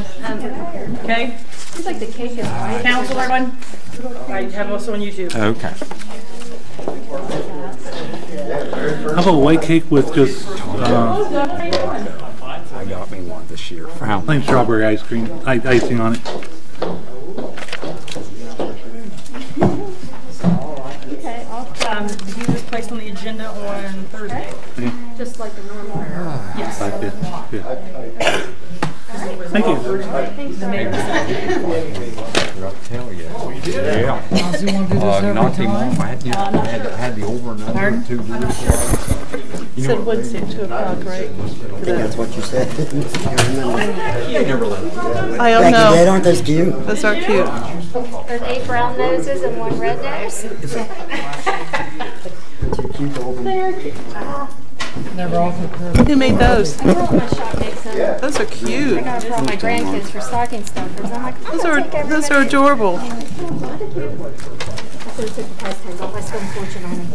everyone. Okay. It's like the cake is white. Council, everyone. I have also on YouTube. Okay. How about white cake with just I got me one this year. plain strawberry ice cream, icing on it? Okay, He was placed on the agenda on Thursday. just like a normal. Yes. Like this. Yeah. Thank you. Thanks, I'll tell you. Yeah. Not too long. I had the over and under 2 years. Said Wednesday at 2 o'clock, right? I think that's what you said. I remember. I don't Becky, know. Dad, aren't those cute? Those are cute. There's 8 brown noses and 1 red nose. They're cute. Who made those? I brought my shop makes them. Those are cute. I got it for all my grandkids for stocking stuffers. I'm like, Those are adorable. I could have took the price tags off. I spent a fortune on them.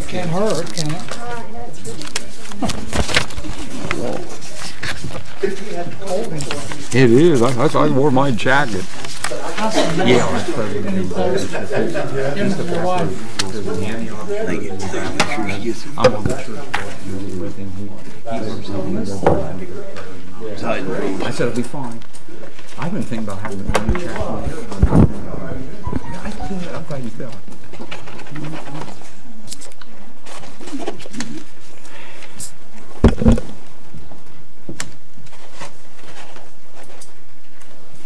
Can't hurt, can it? It is. I wore my jacket. Yeah, that's probably Give them to your wife. I'm on the church meeting with him. He wears something. I said it'll be fine. I've been thinking about having a new jacket. I'm glad you felt it.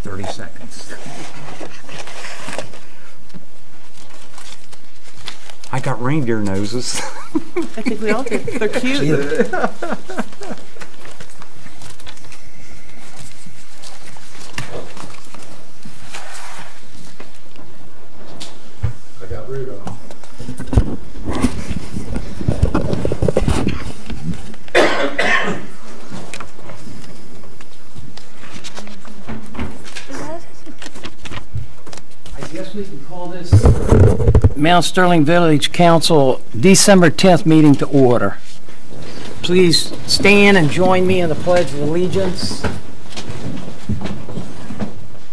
30 seconds. I got reindeer noses. I think we all do. They're cute. I got Rudolph. We can call this Mount Sterling Village Council December 10th meeting to order. Please stand and join me in the Pledge of Allegiance.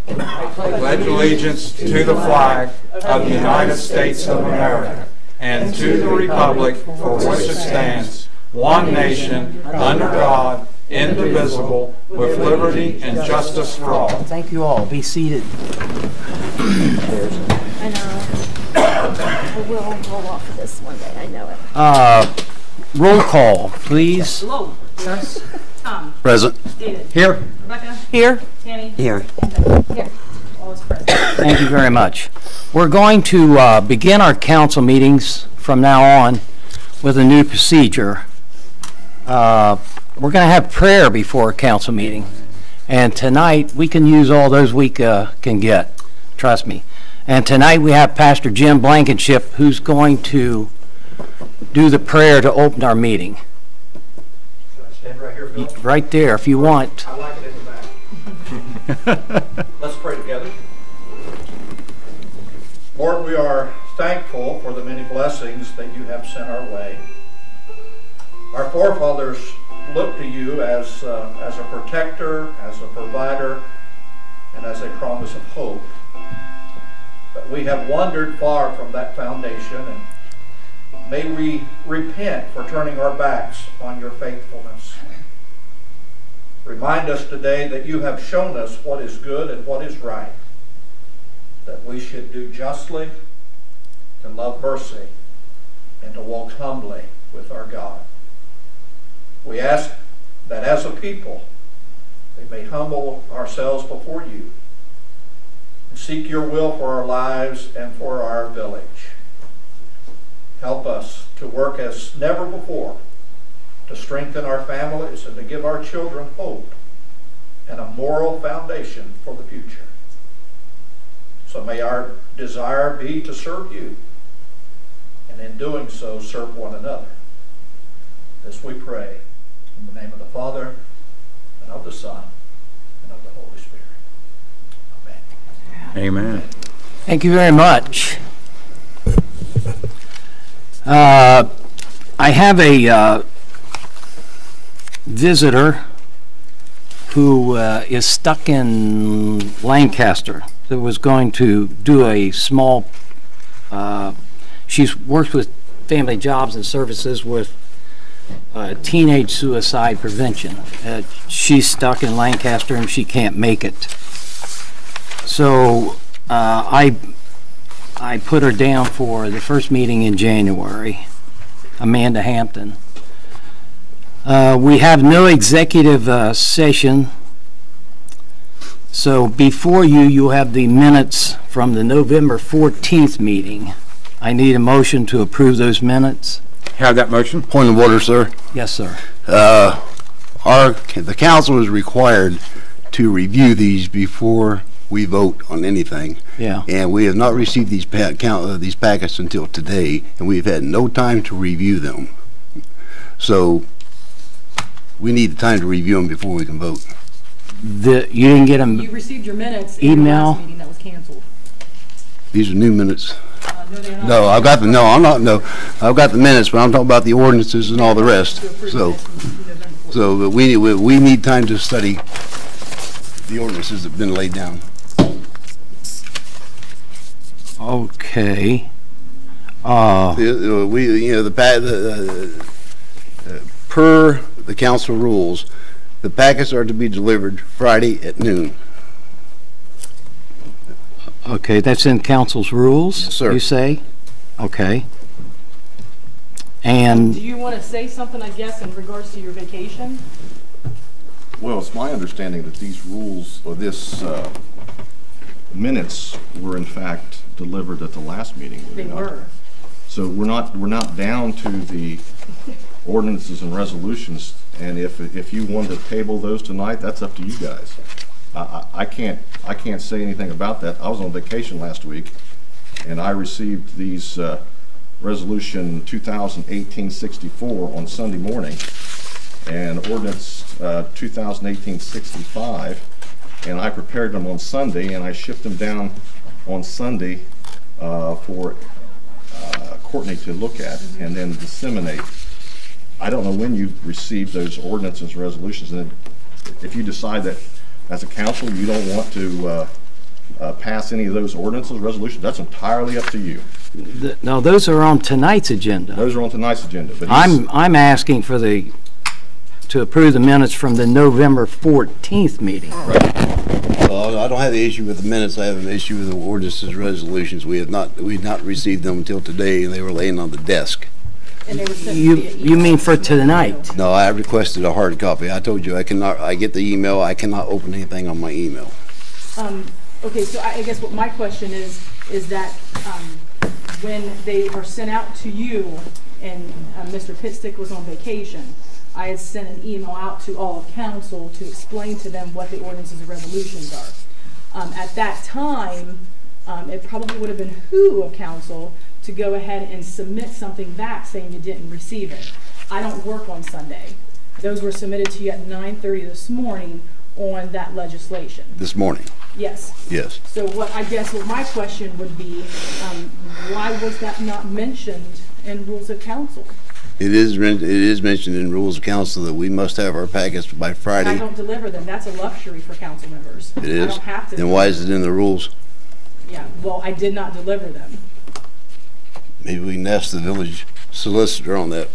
Pledge allegiance to the flag of the United States of America and to the republic for which it stands, one nation, under God, indivisible, with liberty and justice for all. Thank you all. Be seated. I know. I will roll off of this one day. I know it. Roll call, please. Hello. Yes. Tom. Present. David. Here. Rebecca. Here. Tammy. Here. Here. All is present. Thank you very much. We're going to begin our council meetings from now on with a new procedure. We're going to have prayer before a council meeting. And tonight, we can use all those we can get. Trust me. And tonight we have Pastor Jim Blankenship, who's going to do the prayer to open our meeting. Should I stand right here, Bill? Right there, if you want. I like it in the back. Let's pray together. Lord, we are thankful for the many blessings that you have sent our way. Our forefathers looked to you as a protector, as a provider, and as a promise of hope. But we have wandered far from that foundation, and may we repent for turning our backs on your faithfulness. Remind us today that you have shown us what is good and what is right, that we should do justly, to love mercy, and to walk humbly with our God. We ask that as a people, we may humble ourselves before you and seek your will for our lives and for our village. Help us to work as never before to strengthen our families and to give our children hope and a moral foundation for the future. So may our desire be to serve you, and in doing so, serve one another. This we pray in the name of the Father, and of the Son, and of the Holy Spirit. Amen. Amen. Thank you very much. I have a visitor who is stuck in Lancaster that was going to do a small, she's worked with Family Jobs and Services with teenage suicide prevention. She's stuck in Lancaster and she can't make it. So I put her down for the first meeting in January, Amanda Hampton. We have no executive session, so before you have the minutes from the November 14th meeting. I need a motion to approve those minutes. Have that motion? Point of order, sir. Yes, sir. The council is required to review these before we vote on anything. Yeah. And we have not received these packets until today, and we've had no time to review them. So we need the time to review them before we can vote. You didn't get them? You received your minutes in the Email? last meeting that was canceled. These are new minutes. No, they're not. No, I've got the minutes, but I'm talking about the ordinances and all the rest. So we need time to study the ordinances that have been laid down. Okay. Per the council rules, the packets are to be delivered Friday at noon. Okay, that's in council's rules? Yes, sir. You say? Okay. And Do you want to say something, I guess, in regards to your vacation? Well, it's my understanding that these rules, or this minutes were in fact delivered at the last meeting. They were. So we're not down to the ordinances and resolutions, and if you want to table those tonight, that's up to you guys. I can't say anything about that. I was on vacation last week, and I received these resolution 2018-64 on Sunday morning, and ordinance 2018-65, and I prepared them on Sunday, and I shipped them down on Sunday for Courtney to look at and then disseminate. I don't know when you received those ordinances and resolutions, and if you decide that as a council you don't want to pass any of those ordinances, resolutions, that's entirely up to you. no, those are on tonight's agenda. Those are on tonight's agenda. But I'm asking for to approve the minutes from the November 14th meeting. Well, I don't have the issue with the minutes. I have an issue with the ordinances resolutions. We've not received them until today, and they were laying on the desk. And they were sent You via you email. mean for tonight? No, I requested a hard copy. I told you I get the email, I cannot open anything on my email. Okay, so I guess what my question is that when they are sent out to you, and Mr. Pitstick was on vacation, I had sent an email out to all of council to explain to them what the ordinances and resolutions are. At that time, it probably would have been who of council to go ahead and submit something back saying you didn't receive it. I don't work on Sunday. Those were submitted to you at 9:30 this morning on that legislation. This morning, Yes. yes. So what my question would be, why was that not mentioned in rules of council? It is mentioned in rules of council that we must have our packets by I Friday. don't deliver them. That's a luxury for council members. It I is? don't have to. Then why is it in the rules? Yeah, well, I did not deliver them. Maybe we can ask the village solicitor on that.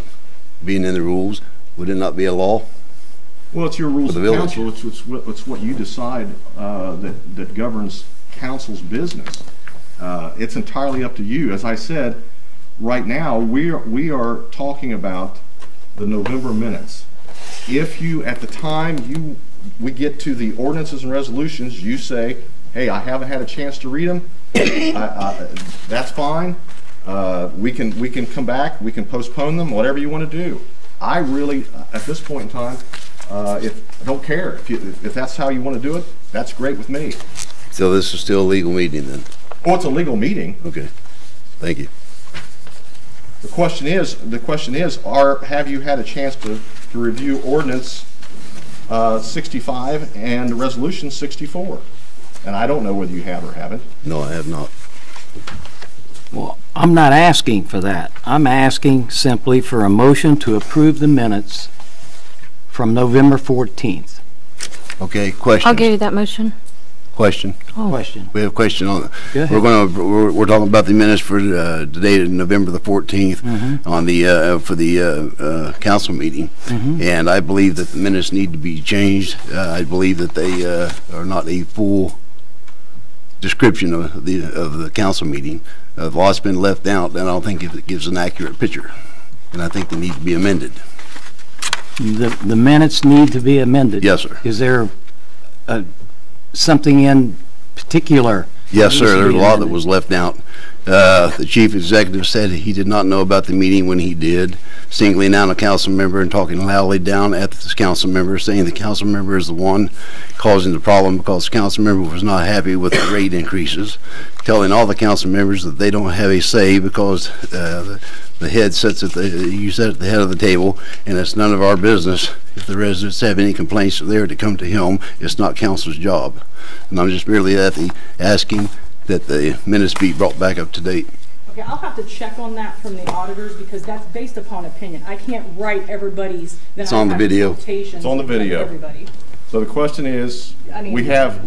Being in the rules, would it not be a law? Well, it's your rules For of the village. council. It's what you decide that governs council's business. It's entirely up to you. As I said, right now we are talking about the November minutes. If you, at the time we get to the ordinances and resolutions, you say, hey, I haven't had a chance to read them, that's fine. We can come back, we can postpone them, whatever you want to do. I really, at this point in time, I don't care. If that's how you want to do it, that's great with me. So this is still a legal meeting then? Oh, it's a legal meeting. Okay, thank you. The question is, have you had a chance to review ordinance 65 and resolution 64? And I don't know whether you have or haven't. No, I have not. Well, I'm not asking for that. I'm asking simply for a motion to approve the minutes from November 14th. Okay, question. I'll give you that motion. Question. Question. We have a question on, Go ahead. we're talking about the minutes for today, November the 14th, on the, for the council meeting. And I believe that the minutes need to be changed. I believe that they are not a full description of the council meeting. A lot's been left out, and I don't think it gives an accurate picture. And I think they need to be amended. The minutes need to be amended? Yes, sir. Is there something in particular? Yes, sir. There's a lot that was left out. The chief executive said he did not know about the meeting when he did, singling out a council member and talking loudly down at this council member, saying the council member is the one causing the problem because the council member was not happy with the rate increases, telling all the council members that they don't have a say because the head sits at you sit at the head of the table, and it's none of our business. If the residents have any complaints there to come to him, it's not council's job. And I'm just merely asking that the minutes be brought back up to date. Okay, I'll have to check on that from the auditors because that's based upon opinion. I can't write everybody's. It's on the video. It's on the video. Everybody. So the question is, I mean, we have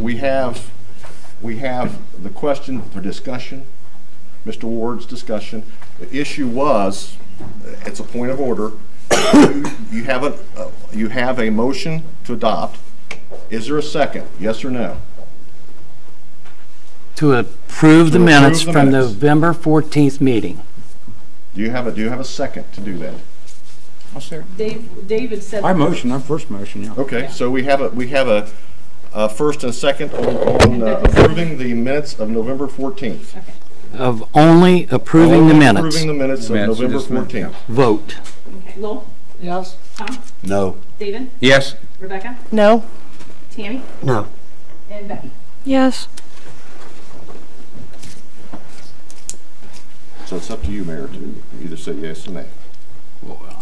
the question for discussion, Mr. Ward's discussion. The issue was, it's a point of order. You have a motion to adopt. Is there a second? Yes or no? To approve the minutes the from minutes. November 14th meeting. Do you have a second to do that? I'll say it. David said. I motion, I'm first motion, yeah. Okay, so we have a first and second on approving the minutes of November 14th. Okay. Of only approving the minutes. Approving the minutes of Minutes, November just minutes, 14th. Vote. Okay. Lowell? Yes. Tom? No. David? Yes. Rebecca? No. Tammy? No. And Becky? Yes. So it's up to you, Mayor, to either say yes or no.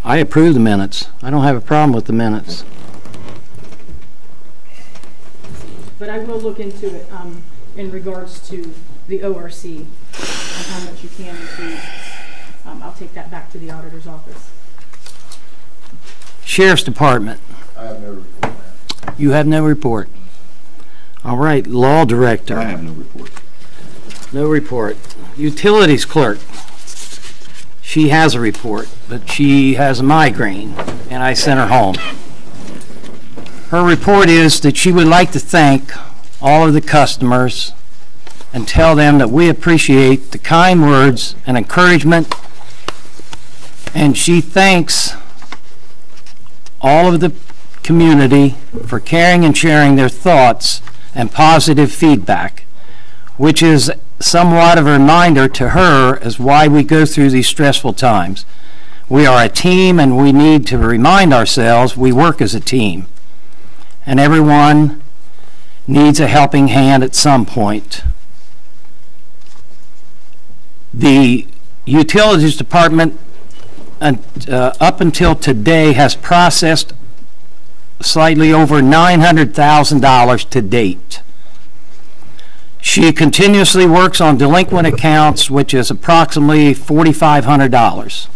I approve the minutes. I don't have a problem with the minutes. But I will look into it in regards to the ORC and how much you can include. I'll take that back to the auditor's office. Sheriff's Department. I have no report. You have no report. All right, Law Director. I have no report. No report. Utilities Clerk. She has a report, but she has a migraine, and I sent her home. Her report is that she would like to thank all of the customers and tell them that we appreciate the kind words and encouragement, and she thanks all of the community for caring and sharing their thoughts and positive feedback, which is somewhat of a reminder to her as why we go through these stressful times. We are a team, and we need to remind ourselves we work as a team, and everyone needs a helping hand at some point. The Utilities Department up until today has processed slightly over $900,000 to date. She continuously works on delinquent accounts, which is approximately $4,500.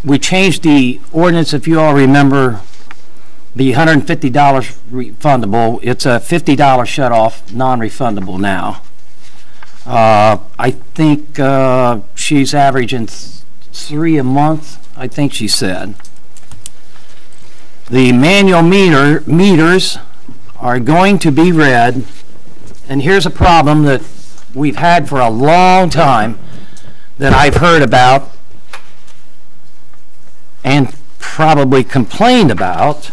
We changed the ordinance, if you all remember, the $150 refundable. It's a $50 shut-off, non-refundable now. I think she's averaging 3 a month, I think she said. The manual meters are going to be read, and here's a problem that we've had for a long time that I've heard about and probably complained about,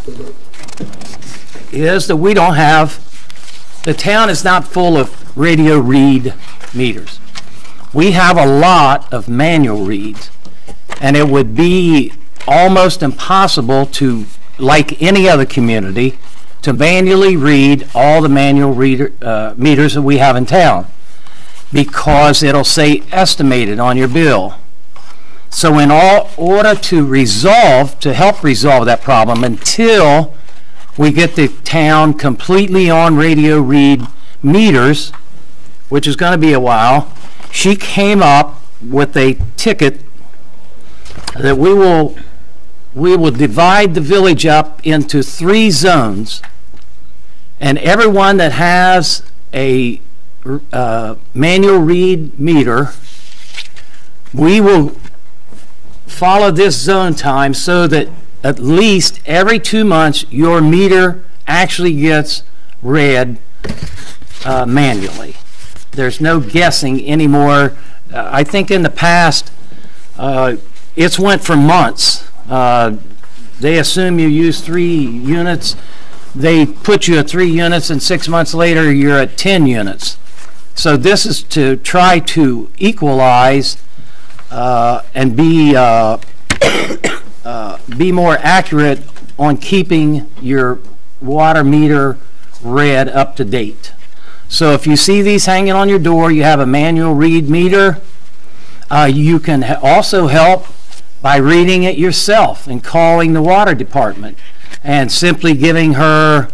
is that we don't have, the town is not full of radio read meters. We have a lot of manual reads, and it would be almost impossible to, like any other community, to manually read all the manual meters that we have in town, because it'll say estimated on your bill. So in order to help resolve that problem until we get the town completely on radio read meters, which is going to be a while, she came up with a ticket that we will divide the village up into 3 zones, and everyone that has a manual read meter, we will follow this zone time so that at least every 2 months your meter actually gets read manually. There's no guessing anymore. I think in the past it's went for months. They assume you use 3 units. They put you at 3 units, and 6 months later you're at 10 units. So this is to try to equalize and be more accurate on keeping your water meter read up to date. So if you see these hanging on your door, you have a manual read meter. You can also help by reading it yourself and calling the water department and simply giving her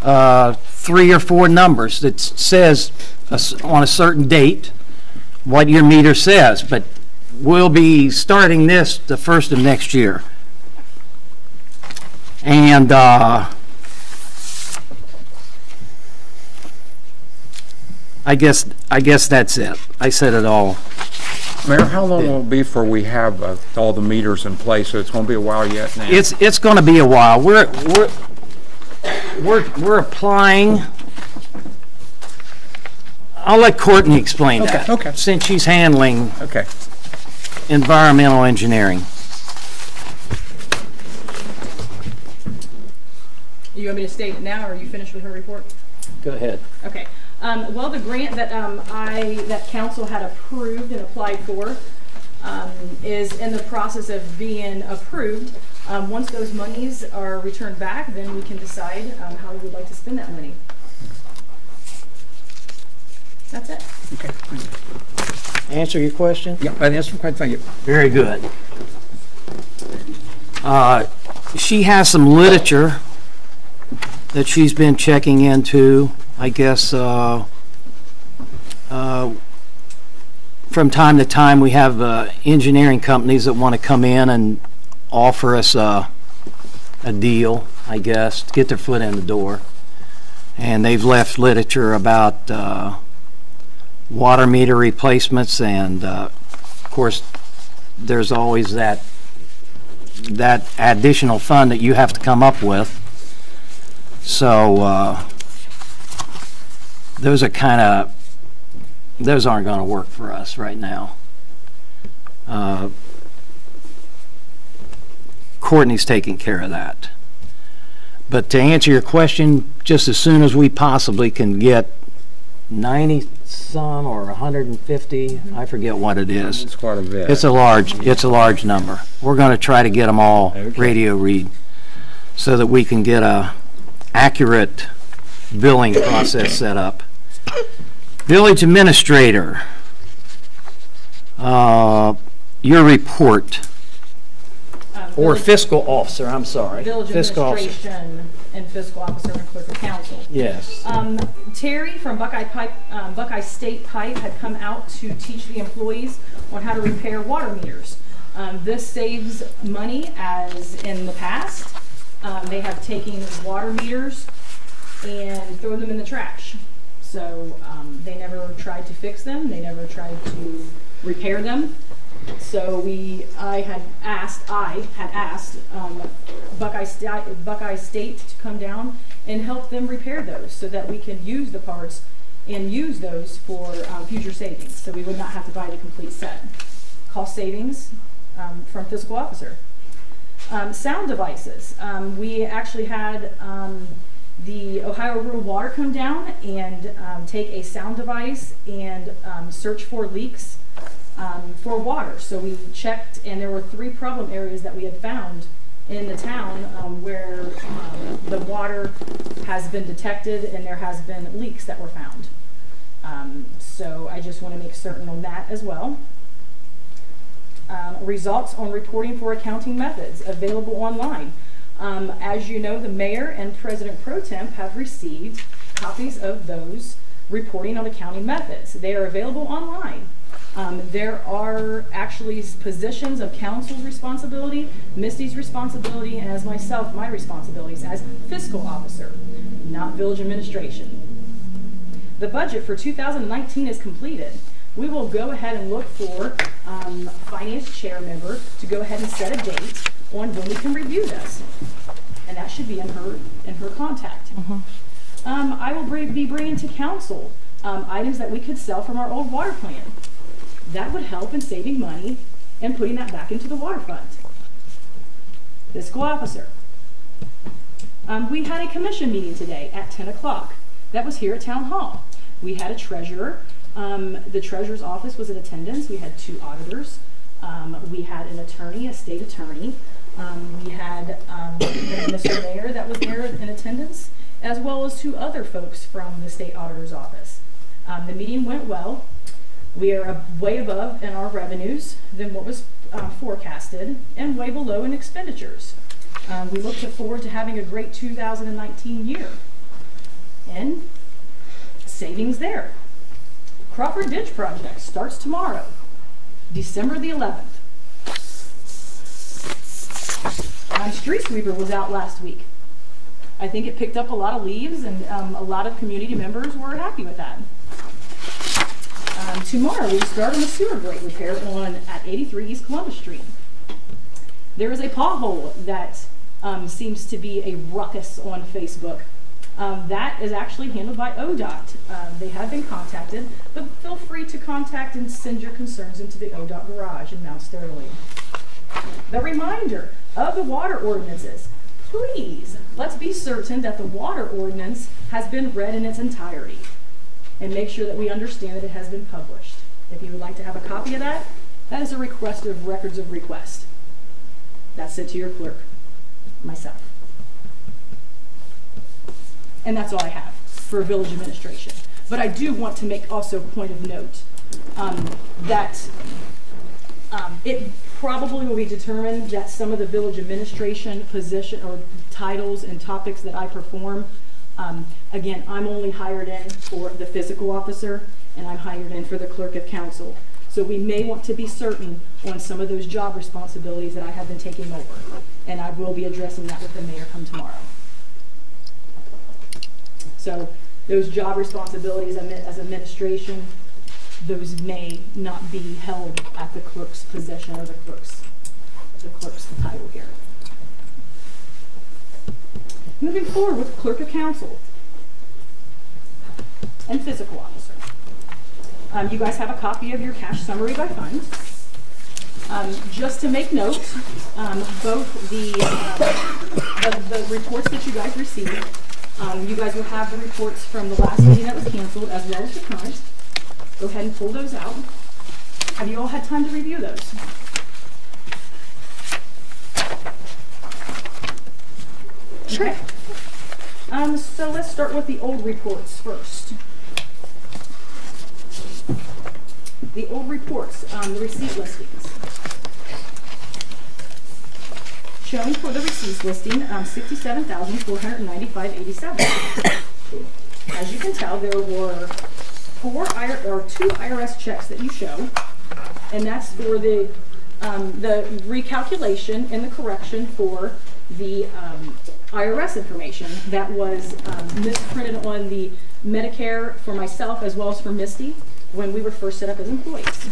3 or 4 numbers that says on a certain date what your meter says. But we'll be starting this the 1st of next year. And I guess that's it. I said it all. Mayor, how long will it be before we have all the meters in place? So it's going to be a while yet now. It's going to be a while. We're applying. I'll let Courtney explain that. Okay. Since she's handling Okay. environmental engineering. You want me to state it now, or are you finished with her report? Go ahead. Okay. Well, the grant that that council had approved and applied for is in the process of being approved. Once those monies are returned back, then we can decide how we would like to spend that money. That's it. Okay. Answer your question? Yeah, that answers my question. Thank you. Very good. She has some literature that she's been checking into, I guess. From time to time we have engineering companies that want to come in and offer us a deal, I guess, to get their foot in the door. And they've left literature about water meter replacements, and of course there's always that additional fund that you have to come up with. So those aren't going to work for us right now. Courtney's taking care of that. But to answer your question, just as soon as we possibly can get 90 some or 150, I forget what it is. It's quite a bit. It's a large number. We're going to try to get them all radio read so that we can get a accurate billing process set up. Village administrator, your report. Or fiscal officer, I'm sorry. Village fiscal administration officer. And fiscal officer and clerk of council. Yes. Terry from Buckeye State Pipe had come out to teach the employees on how to repair water meters. This saves money, as in the past. They have taken water meters and thrown them in the trash. So they never tried to fix them. They never tried to repair them. So I had asked Buckeye State to come down and help them repair those so that we can use the parts and use those for future savings. So we would not have to buy the complete set. Cost savings from fiscal officer. Sound devices. We actually had the Ohio Rural Water come down and take a sound device and search for leaks for water. So we checked, and there were 3 problem areas that we had found in the town where the water has been detected and there has been leaks that were found. So I just want to make certain on that as well. Results on reporting for accounting methods available online. As you know, the mayor and president pro temp have received copies of those reporting on accounting methods. They are available online. There are actually positions of council's responsibility, Misty's responsibility, and as myself, my responsibilities as fiscal officer, not village administration. The budget for 2019 is completed. We will go ahead and look for finance chair member to go ahead and set a date on when we can review this. And that should be in her contact. I will be bringing to council items that we could sell from our old water plant. That would help in saving money and putting that back into the water fund. Fiscal officer. We had a commission meeting today at 10 o'clock. That was here at Town Hall. We had a treasurer. The treasurer's office was in attendance. We had 2 auditors. We had an attorney, a state attorney. We had Mr. Mayor that was there in attendance, as well as 2 other folks from the state auditor's office. The meeting went well. We are way above in our revenues than what was forecasted and way below in expenditures. We look forward to having a great 2019 year. And savings there. Crawford Ditch Project starts tomorrow, December the 11th. Street sweeper was out last week. I think it picked up a lot of leaves, and a lot of community members were happy with that. Tomorrow we start on the sewer grate repair at 83 East Columbus Street. There is a pothole that seems to be a ruckus on Facebook. That is actually handled by ODOT. They have been contacted, but feel free to contact and send your concerns into the ODOT garage in Mount Sterling. The reminder of the water ordinances. Please, let's be certain that the water ordinance has been read in its entirety and make sure that we understand that it has been published. If you would like to have a copy of that, that is a request of records of request. That's sent to your clerk, myself. And that's all I have for village administration. But I do want to make also a point of note that it probably will be determined that some of the village administration position or titles and topics that I perform, again, I'm only hired in for the fiscal officer and I'm hired in for the clerk of council. So we may want to be certain on some of those job responsibilities that I have been taking over. And I will be addressing that with the mayor come tomorrow. So those job responsibilities as administration, those may not be held at the clerk's position or the clerk's title here. Moving forward with clerk of council and fiscal officer. You guys have a copy of your cash summary by fund. Just to make note, both the reports that you guys received, you guys will have the reports from the last meeting that was canceled as well as the current. Go ahead and pull those out. Have you all had time to review those? Sure. Okay. So let's start with the old reports first. The old reports, the receipt listings. Showing for the receipts listing, $67,495.87. As you can tell, there were 2 IRS checks that you show, and that's for the recalculation and the correction for the IRS information that was misprinted on the Medicare for myself as well as for Misty when we were first set up as employees.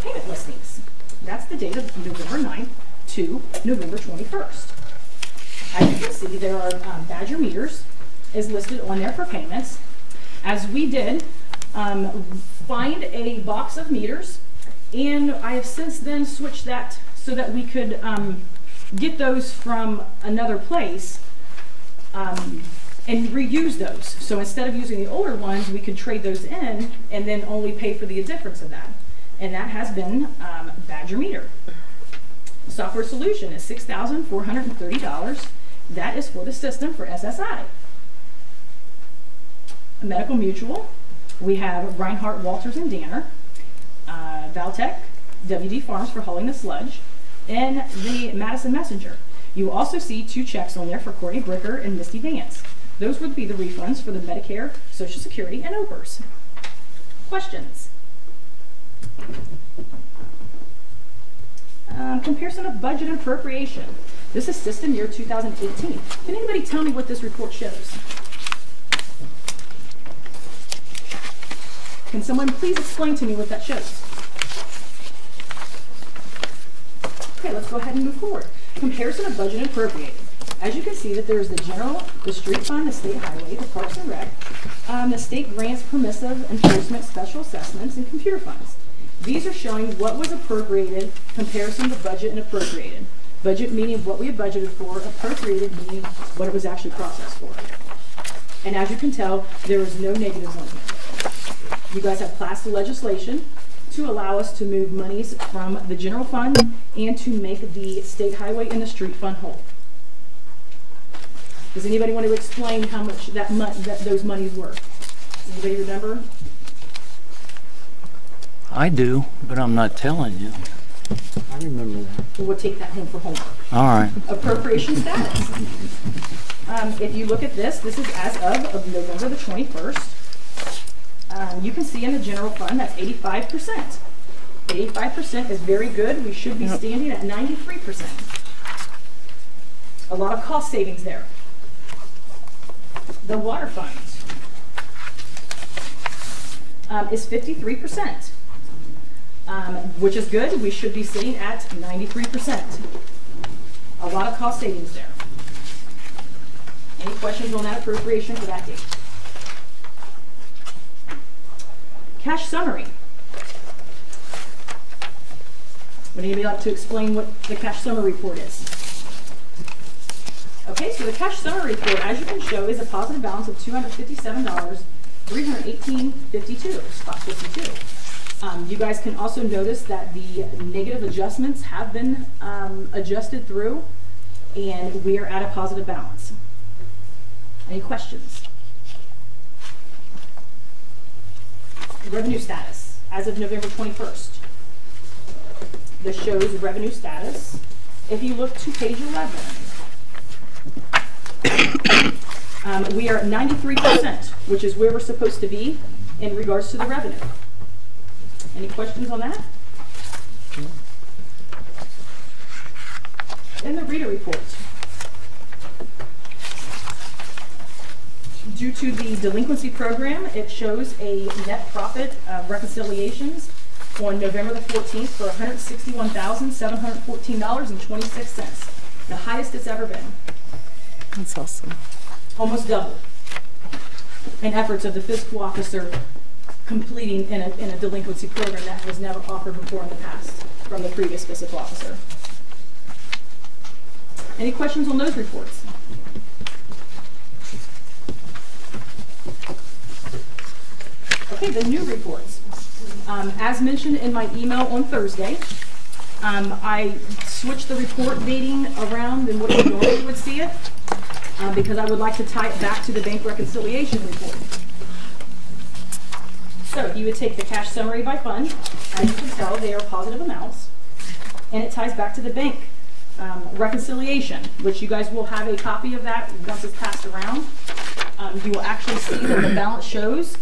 Payment listings. That's the date of November 9th to November 21st. As you can see, there are Badger meters is listed on there for payments. As we did find a box of meters, and I have since then switched that so that we could get those from another place and reuse those. So instead of using the older ones, we could trade those in and then only pay for the difference of that. And that has been Badger meter. Software solution is $6,430. That is for the system for SSI. Medical Mutual, we have Reinhardt, Walters, and Danner. Valtech, WD Farms for hauling the sludge, and the Madison Messenger. You will also see 2 checks on there for Courtney Bricker and Misty Vance. Those would be the refunds for the Medicare, Social Security, and OPERS. Questions? Comparison of budget and appropriation. This is system year 2018. Can anybody tell me what this report shows? Can someone please explain to me what that shows? Okay, let's go ahead and move forward. Comparison of budget and appropriated. As you can see that there's the general, the street fund, the state highway, the parks and rec, the state grants, permissive, enforcement, special assessments, and computer funds. These are showing what was appropriated, comparison to budget and appropriated. Budget meaning what we had budgeted for, appropriated meaning what it was actually processed for. And as you can tell, there is no negatives on here. You guys have passed the legislation to allow us to move monies from the general fund and to make the state highway and the street fund whole. Does anybody want to explain how much that those monies were? Does anybody remember? I do, but I'm not telling you. I remember that. Well, we'll take that home for homework. All right. Appropriation status. If you look at this is as of November the 21st. You can see in the general fund that's 85%. 85% is very good. We should be standing at 93%. A lot of cost savings there. The water fund is 53%, which is good. We should be sitting at 93%. A lot of cost savings there. Any questions on that appropriation for that date? Cash summary. Would anybody like to explain what the cash summary report is? Okay, so the cash summary report, as you can show, is a positive balance of $257, $318.52, spot 52. You guys can also notice that the negative adjustments have been adjusted through, and we are at a positive balance. Any questions? Revenue status, as of November 21st. This shows revenue status. If you look to page 11, we are at 93%, which is where we're supposed to be in regards to the revenue. Any questions on that? And the reader report. Due to the delinquency program, it shows a net profit reconciliations on November the 14th for $161,714.26. The highest it's ever been. That's awesome. Almost double. In efforts of the fiscal officer completing in a delinquency program that was never offered before in the past from the previous fiscal officer. Any questions on those reports? Okay, the new reports. As mentioned in my email on Thursday, I switched the report dating around than what you normally would see it because I would like to tie it back to the bank reconciliation report. So you would take the cash summary by fund. As you can tell, they are positive amounts, and it ties back to the bank reconciliation, which you guys will have a copy of that once it's passed around. You will actually see that the balance shows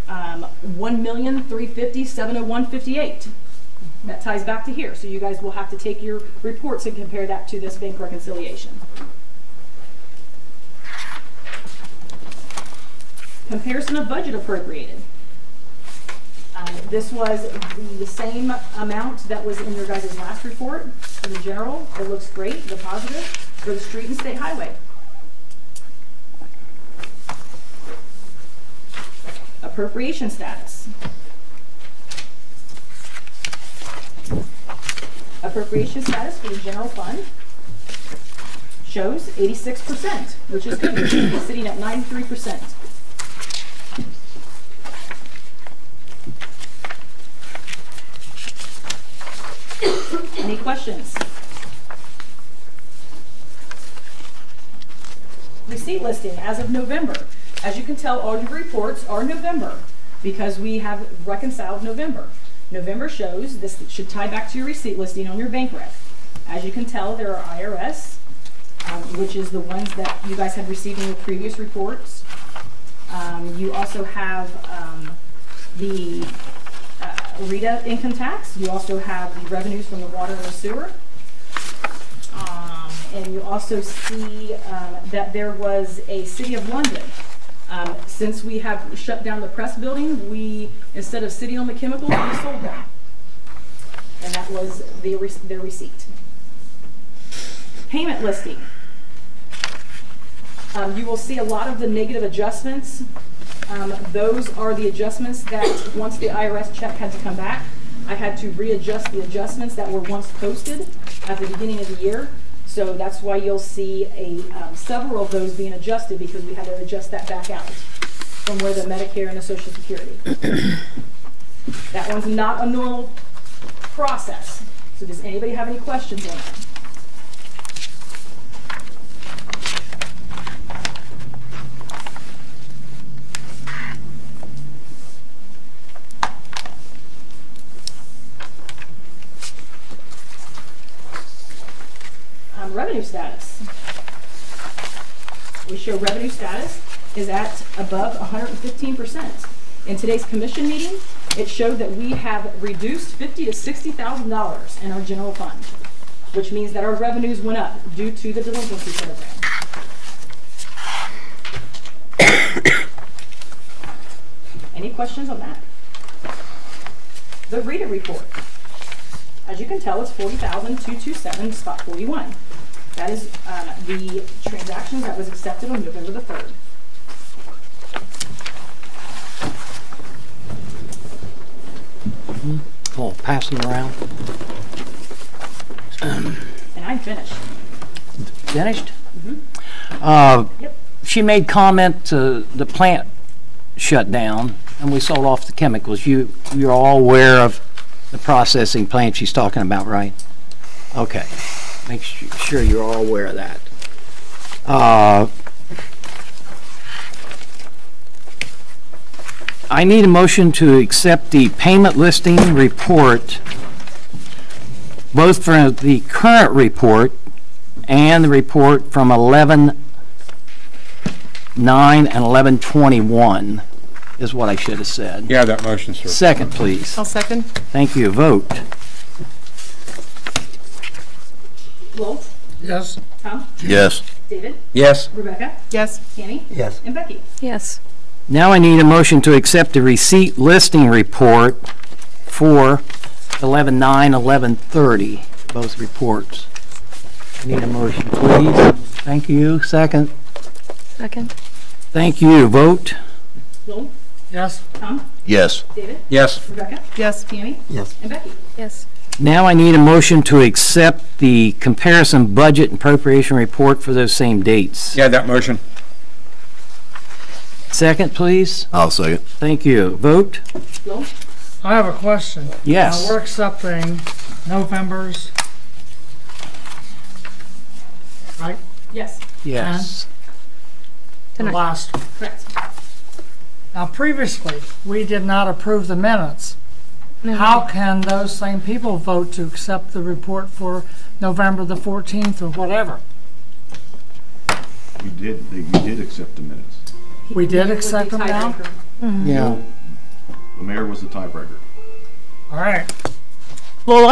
$1,350,701.58. That ties back to here. So you guys will have to take your reports and compare that to this bank reconciliation. Comparison of budget appropriated. This was the same amount that was in your guys' last report. In the general, it looks great, the positive, for the street and state highway. Appropriation status. Appropriation status for the general fund shows 86%, which is good. We're sitting at 93%. Any questions? Receipt listing as of November. As you can tell, all your reports are November because we have reconciled November. November shows, this should tie back to your receipt listing on your bank rec. As you can tell, there are IRS, which is the ones that you guys had received in your previous reports. You also have the RETA income tax. You also have the revenues from the water and the sewer. And you also see that there was a City of London. Since we have shut down the press building, we, instead of sitting on the chemicals, we sold them. And that was their receipt. Payment listing. You will see a lot of the negative adjustments. Those are the adjustments that once the IRS check had to come back, I had to readjust the adjustments that were once posted at the beginning of the year. So that's why you'll see several of those being adjusted, because we had to adjust that back out from where the Medicare and the Social Security. That one's not a normal process. So does anybody have any questions on that? Revenue status. We show revenue status is at above 115%. In today's commission meeting, it showed that we have reduced $50,000 to $60,000 in our general fund, which means that our revenues went up due to the delinquency program. Any questions on that? The RETA report. As you can tell, it's $40,227, spot 41. That is the transactions that was accepted on November the 3rd. Oh, pass them around. And I'm finished. Finished? Yep. She made comment to the plant shut down and we sold off the chemicals. You're all aware of the processing plant she's talking about, right? Okay. Make sure you're all aware of that. I need a motion to accept the payment listing report, both for the current report and the report from 11/9 and 11/21 is what I should have said. Yeah, that motion, sir. Second, please. I'll second. Thank you. Vote. Wolf? Yes. Tom? Yes. David? Yes. Rebecca? Yes. Tammy? Yes. And Becky? Yes. Now I need a motion to accept the receipt listing report for 11/9, 11/30, both reports. I need a motion, please. Thank you. Second. Second. Thank you. Vote. Wolf? Yes. Tom? Yes. David? Yes. Rebecca? Yes. Tammy? Yes. And Becky? Yes. Now I need a motion to accept the comparison budget and appropriation report for those same dates. Yeah, that motion. Second, please. I'll second. Thank you. Vote. Wolf? I have a question. Yes. We're accepting November's, right? Yes. Yes. The Tonight. last one. Correct. Now, previously, we did not approve the minutes. No. How can those same people vote to accept the report for November the 14th or whatever? You did accept the minutes. We did With accept the them now? tiebreaker. Yeah. The mayor was the tiebreaker. All right. Well,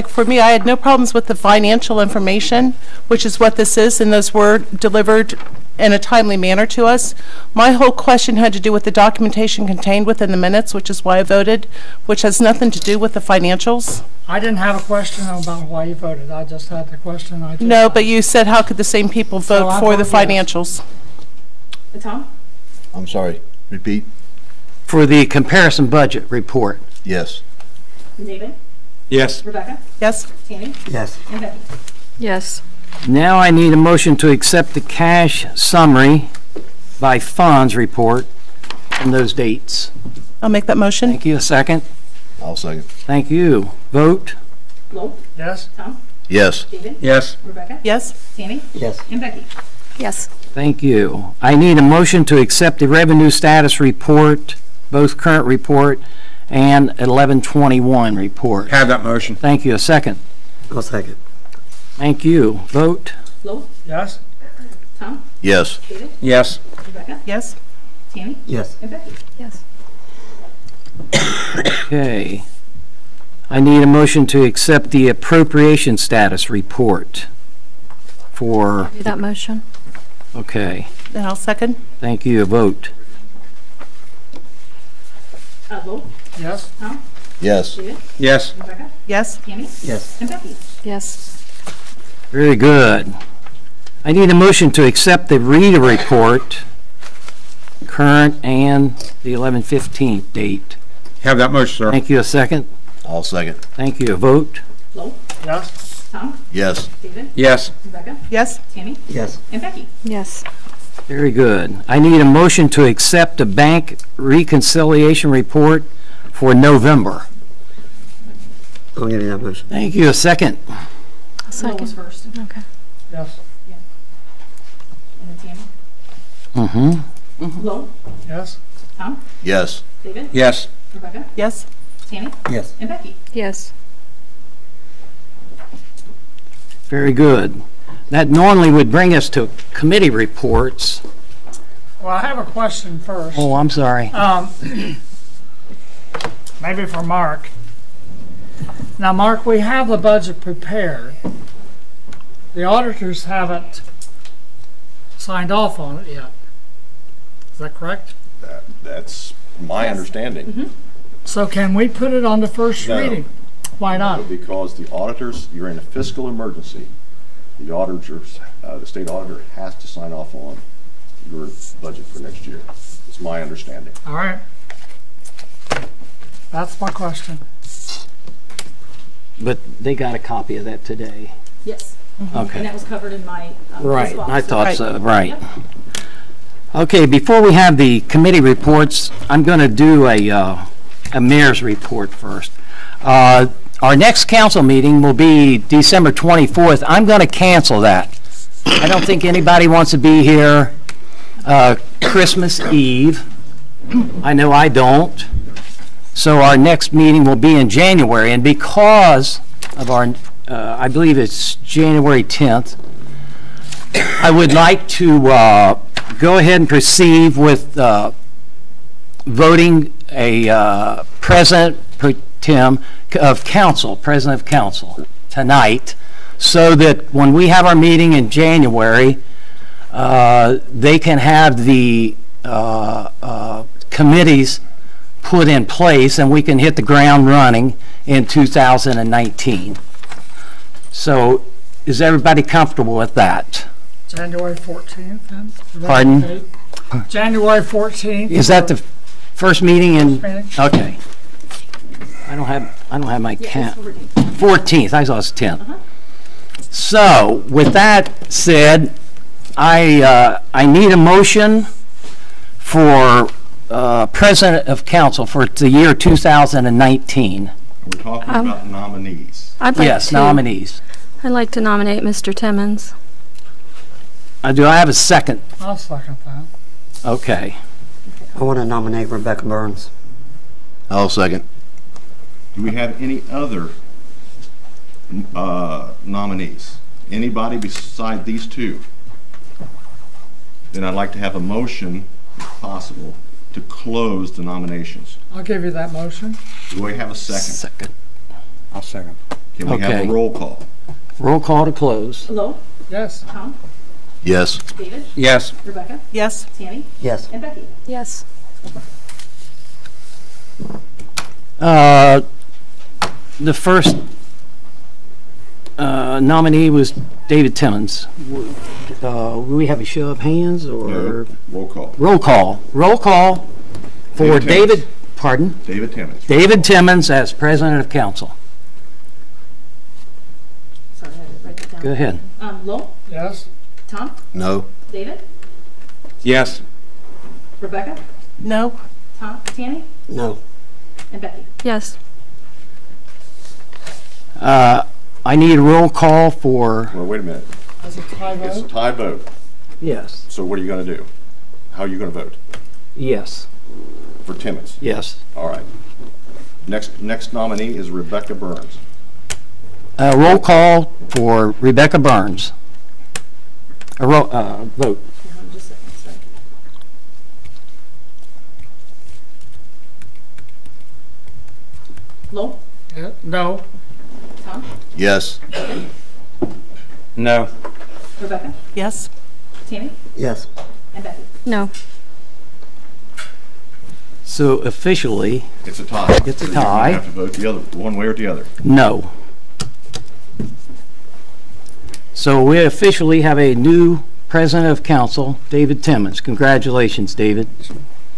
for me, I had no problems with the financial information, which is what this is, and those were delivered in a timely manner to us. My whole question had to do with the documentation contained within the minutes, which is why I voted, which has nothing to do with the financials. I didn't have a question about why you voted. I just had the question. No, but you said how could the same people So vote I for the vote yes. financials? Tom? I'm sorry. Repeat. For the comparison budget report. Yes. David? Yes. Rebecca? Yes? Tammy? Yes. And Becky? Yes. Now I need a motion to accept the cash summary by funds report from those dates. I'll make that motion. Thank you. A second. I'll second. Thank you. Vote. Wolf? Yes. Tom? Yes. David? Yes. Rebecca? Yes? Tammy? Yes. And Becky? Yes. Thank you. I need a motion to accept the revenue status report, both current report and 11/21 report. Have that motion. Thank you. A second. I'll second. Thank you. Vote. Flo, Yes? Tom, Yes. David, Yes. Rebecca, Yes? Tammy, Yes. and Becky. Yes. Okay. I need a motion to accept the appropriation status report for, Do that motion. okay, And I'll second. thank you, a vote. Flo, Yes? Tom, Yes. David, Yes. Rebecca, Yes? Tammy, Yes. and Becky. Yes. Very good. I need a motion to accept the reader report, current and the 11/15 date. Have that motion, sir. Thank you, a second. I'll second. Thank you, a vote. Flo, Yes? Tom, Yes. David, Yes. Rebecca, Yes? Tammy, Yes. and Becky. Yes. Very good. I need a motion to accept the bank reconciliation report for November. I'll give you that motion. Thank you, a second. Flo was first, Okay. Yes? and then Tammy. Mm-hmm. Flo, Yes? Tom, Yes. David, Yes. Rebecca, Yes? Tammy, Yes. and Becky. Yes. Very good. That normally would bring us to committee reports. Well, I have a question first. Oh, I'm sorry. Maybe for Mark. Now, Mark, we have the budget prepared. The auditors haven't signed off on it yet. Is that correct? That's my understanding. So can we put it on the first No. reading? Why not? Because the auditors, you're in a fiscal emergency. The auditors, the state auditor has to sign off on your budget for next year. It's my understanding. All right. That's my question. But they got a copy of that today. Yes. Okay. And that was covered in my Right, response. I thought Right. so, right. Okay, before we have the committee reports, I'm going to do a mayor's report first. Our next council meeting will be December 24th. I'm going to cancel that. I don't think anybody wants to be here Christmas Eve. I know I don't. So our next meeting will be in January, and because of our, I believe it's January 10th, I would like to go ahead and proceed with voting a president pro tem of council, president of council, tonight, so that when we have our meeting in January, they can have the committees put in place and we can hit the ground running in 2019. So is everybody comfortable with that? January 14th then? Is that Pardon? the date? January 14th. Is that the first meeting in? First meeting. Okay. I don't have my Yeah, count. it's 14th, I saw it's 10th. So, with that said, I need a motion for president of council for the year 2019. We're talking about nominees. Yes, nominees. I'd like to nominate Mr. Timmons. Do I have a second? I'll second that. Okay. I want to nominate Rebecca Burns. I'll second. Do we have any other nominees? Anybody beside these two? Then I'd like to have a motion, if possible, to close the nominations. I'll give you that motion. Do we have a second? Second. I'll second. Can we have Okay. a roll call? Roll call to close. Flo, Yes. Tom, Yes. David, Yes. Rebecca, Yes? Tammy, Yes. and Becky. Yes. The first nominee was David Timmons. Will we have a show of hands or? No. Roll call. Roll call. Roll call for David Timmons. David, pardon? David Timmons. David Timmons as president of council. Sorry, I had to write that down. Go ahead. Flo, Yes. Tom, No. David, Yes. Rebecca, No? Tammy, No. and Becky. Yes. I need a roll call for, Well, wait a minute. As a tie It's a vote? tie vote. yes, So what are you going to do? How are you going to vote? yes, For Timmons? yes. All right. Next nominee is Rebecca Burns. Roll call for Rebecca Burns. Vote. Just a second, sorry. Lowell? No. Tom? Yes. No. Rebecca? Yes? Tammy? Yes. And Becky? No. So officially, It's a tie. It's a So tie. You have to vote the other, one way or the other. no. So we officially have a new president of council, David Timmons. Congratulations, David.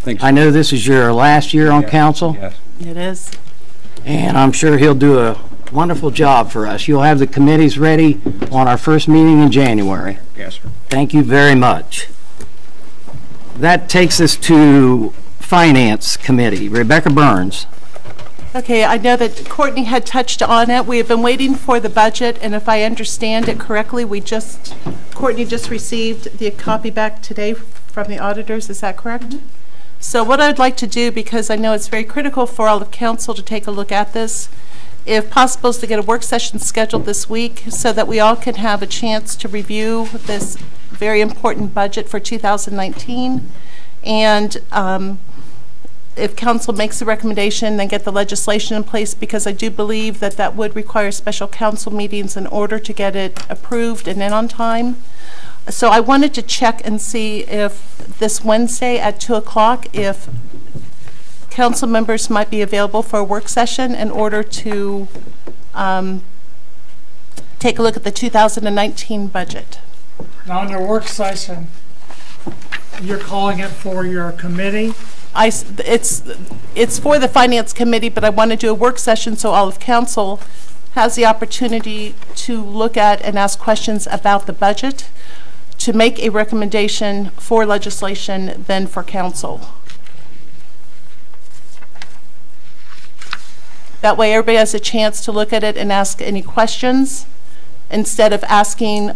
Thanks. I know this is your last year on council, Yes. It is. and I'm sure he'll do a wonderful job for us. You'll have the committees ready on our first meeting in January. Yes, sir. Thank you very much. That takes us to Finance Committee. Rebecca Burns. Okay, I know that Courtney had touched on it. We have been waiting for the budget, and if I understand it correctly, Courtney just received the copy back today from the auditors, is that correct? So what I'd like to do, because I know it's very critical for all of council to take a look at this, if possible, is to get a work session scheduled this week so that we all can have a chance to review this very important budget for 2019. And if council makes a recommendation, then get the legislation in place, because I do believe that that would require special council meetings in order to get it approved and in on time. So I wanted to check and see if this Wednesday at 2 o'clock, if council members might be available for a work session in order to take a look at the 2019 budget. Now, in the work session, you're calling it for your committee? It's for the Finance Committee, but I want to do a work session so all of council has the opportunity to look at and ask questions about the budget, to make a recommendation for legislation, then for council. That way everybody has a chance to look at it and ask any questions. Instead of asking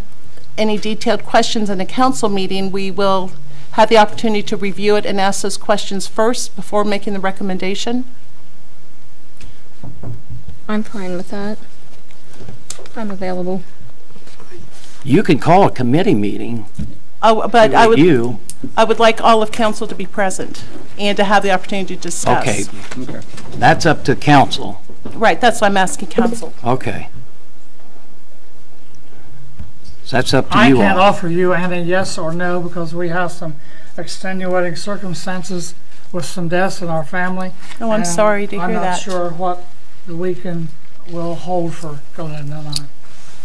any detailed questions in a council meeting, we will have the opportunity to review it and ask those questions first before making the recommendation. I'm fine with that. I'm available. You can call a committee meeting. Oh, but I You. would like all of council to be present and to have the opportunity to discuss. Okay. That's up to council. Right, that's why I'm asking council. Okay. So that's up to I you can't all. offer you any yes or no because we have some extenuating circumstances with some deaths in our family. Oh, I'm and sorry to hear I'm not that. sure what the weekend will hold for Glenn and I.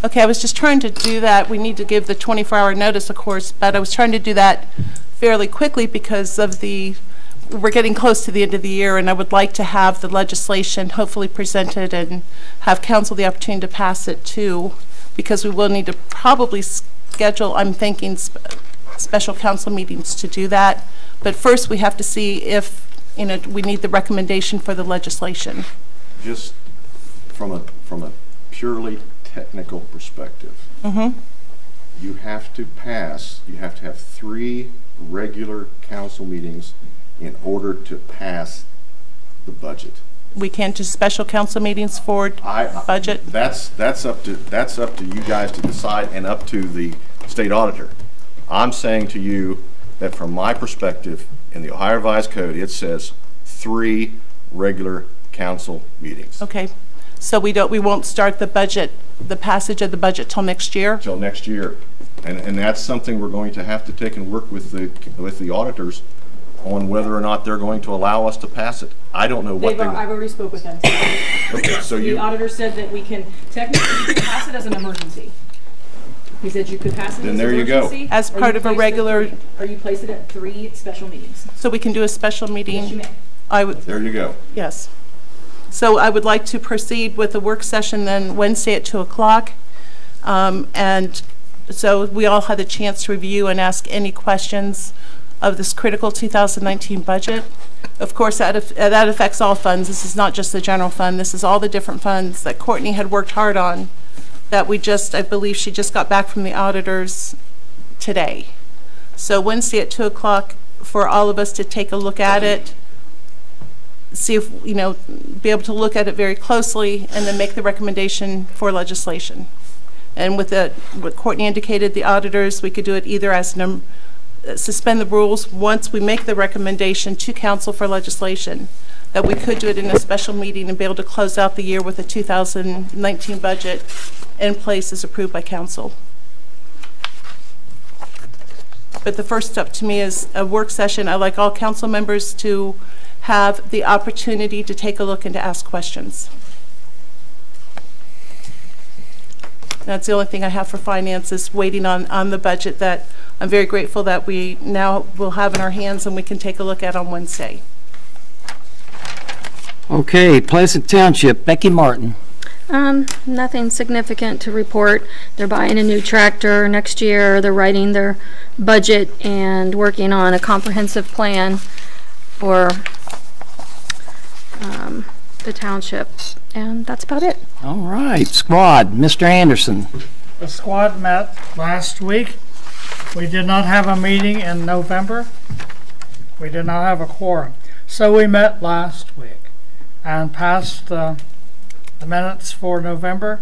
Okay, I was just trying to do that. We need to give the 24-hour notice, of course, but I was trying to do that fairly quickly because of we're getting close to the end of the year, and I would like to have the legislation hopefully presented and have council the opportunity to pass it too, because we will need to probably schedule, I'm thinking, special council meetings to do that. But first, we have to see if, we need the recommendation for the legislation. Just from a purely technical perspective, you have to have 3 regular council meetings in order to pass the budget. We can't do special council meetings for budget? That's up to you guys to decide, and up to the state auditor. I'm saying to you that from my perspective, in the Ohio Revised Code, it says 3 regular council meetings. Okay, so we won't start the passage of the budget till next year? Till next year. And that's something we're going to have to take and work with the auditors on whether or not they're going to allow us to pass it. I don't know what I've already spoke with them. Okay, so The auditor said that we can technically pass it as an emergency. He said you could pass it as Then an there you go. emergency. As or part you of a place it at regular- 3, or you place it at 3 special meetings. So we can do a special meeting? Yes, you may. There you go. Yes. So I would like to proceed with the work session then Wednesday at 2 o'clock. And so we all had a chance to review and ask any questions of this critical 2019 budget. Of course, that affects all funds. This is not just the general fund. This is all the different funds that Courtney had worked hard on that I believe she just got back from the auditors today. So Wednesday at 2 o'clock for all of us to take a look at it, see if, be able to look at it very closely and then make the recommendation for legislation. And with what Courtney indicated, the auditors, we could do it either as suspend the rules once we make the recommendation to council for legislation, that we could do it in a special meeting and be able to close out the year with a 2019 budget in place as approved by council. But the first step to me is a work session. I like all council members to have the opportunity to take a look and to ask questions. That's the only thing I have for finance, is waiting on the budget that I'm very grateful that we now will have in our hands and we can take a look at on Wednesday. Okay, Pleasant Township, Becky Martin. Nothing significant to report. They're buying a new tractor next year. They're writing their budget and working on a comprehensive plan for the township. And that's about it. All right, squad, Mr. Anderson. The squad met last week. We did not have a meeting in November. We did not have a quorum. So we met last week and passed the minutes for November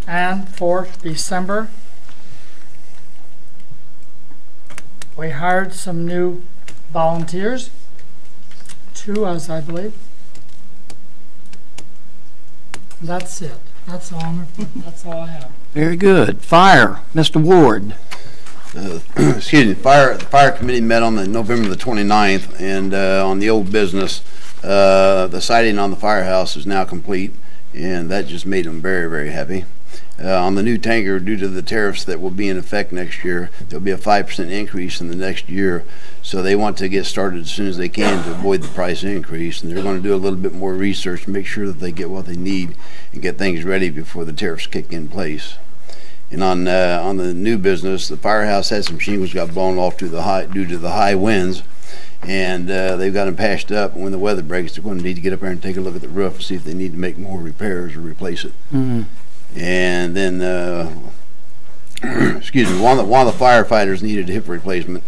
and for December. We hired some new volunteers, 2 as I believe. That's it. That's all I have. Very good. Fire, Mr. Ward. Excuse me, the fire committee met on November the 29th, and on the old business, the siding on the firehouse is now complete, and that just made them very, very happy. On the new tanker, due to the tariffs that will be in effect next year, there'll be a 5% increase in the next year, so they want to get started as soon as they can to avoid the price increase, and they're going to do a little bit more research to make sure that they get what they need and get things ready before the tariffs kick in place. And on the new business, the firehouse had some shingles got blown off due to the high winds, and they've got them patched up. And when the weather breaks, they're going to need to get up there and take a look at the roof and see if they need to make more repairs or replace it. Mm-hmm. And then, excuse me, one of the firefighters needed a hip replacement,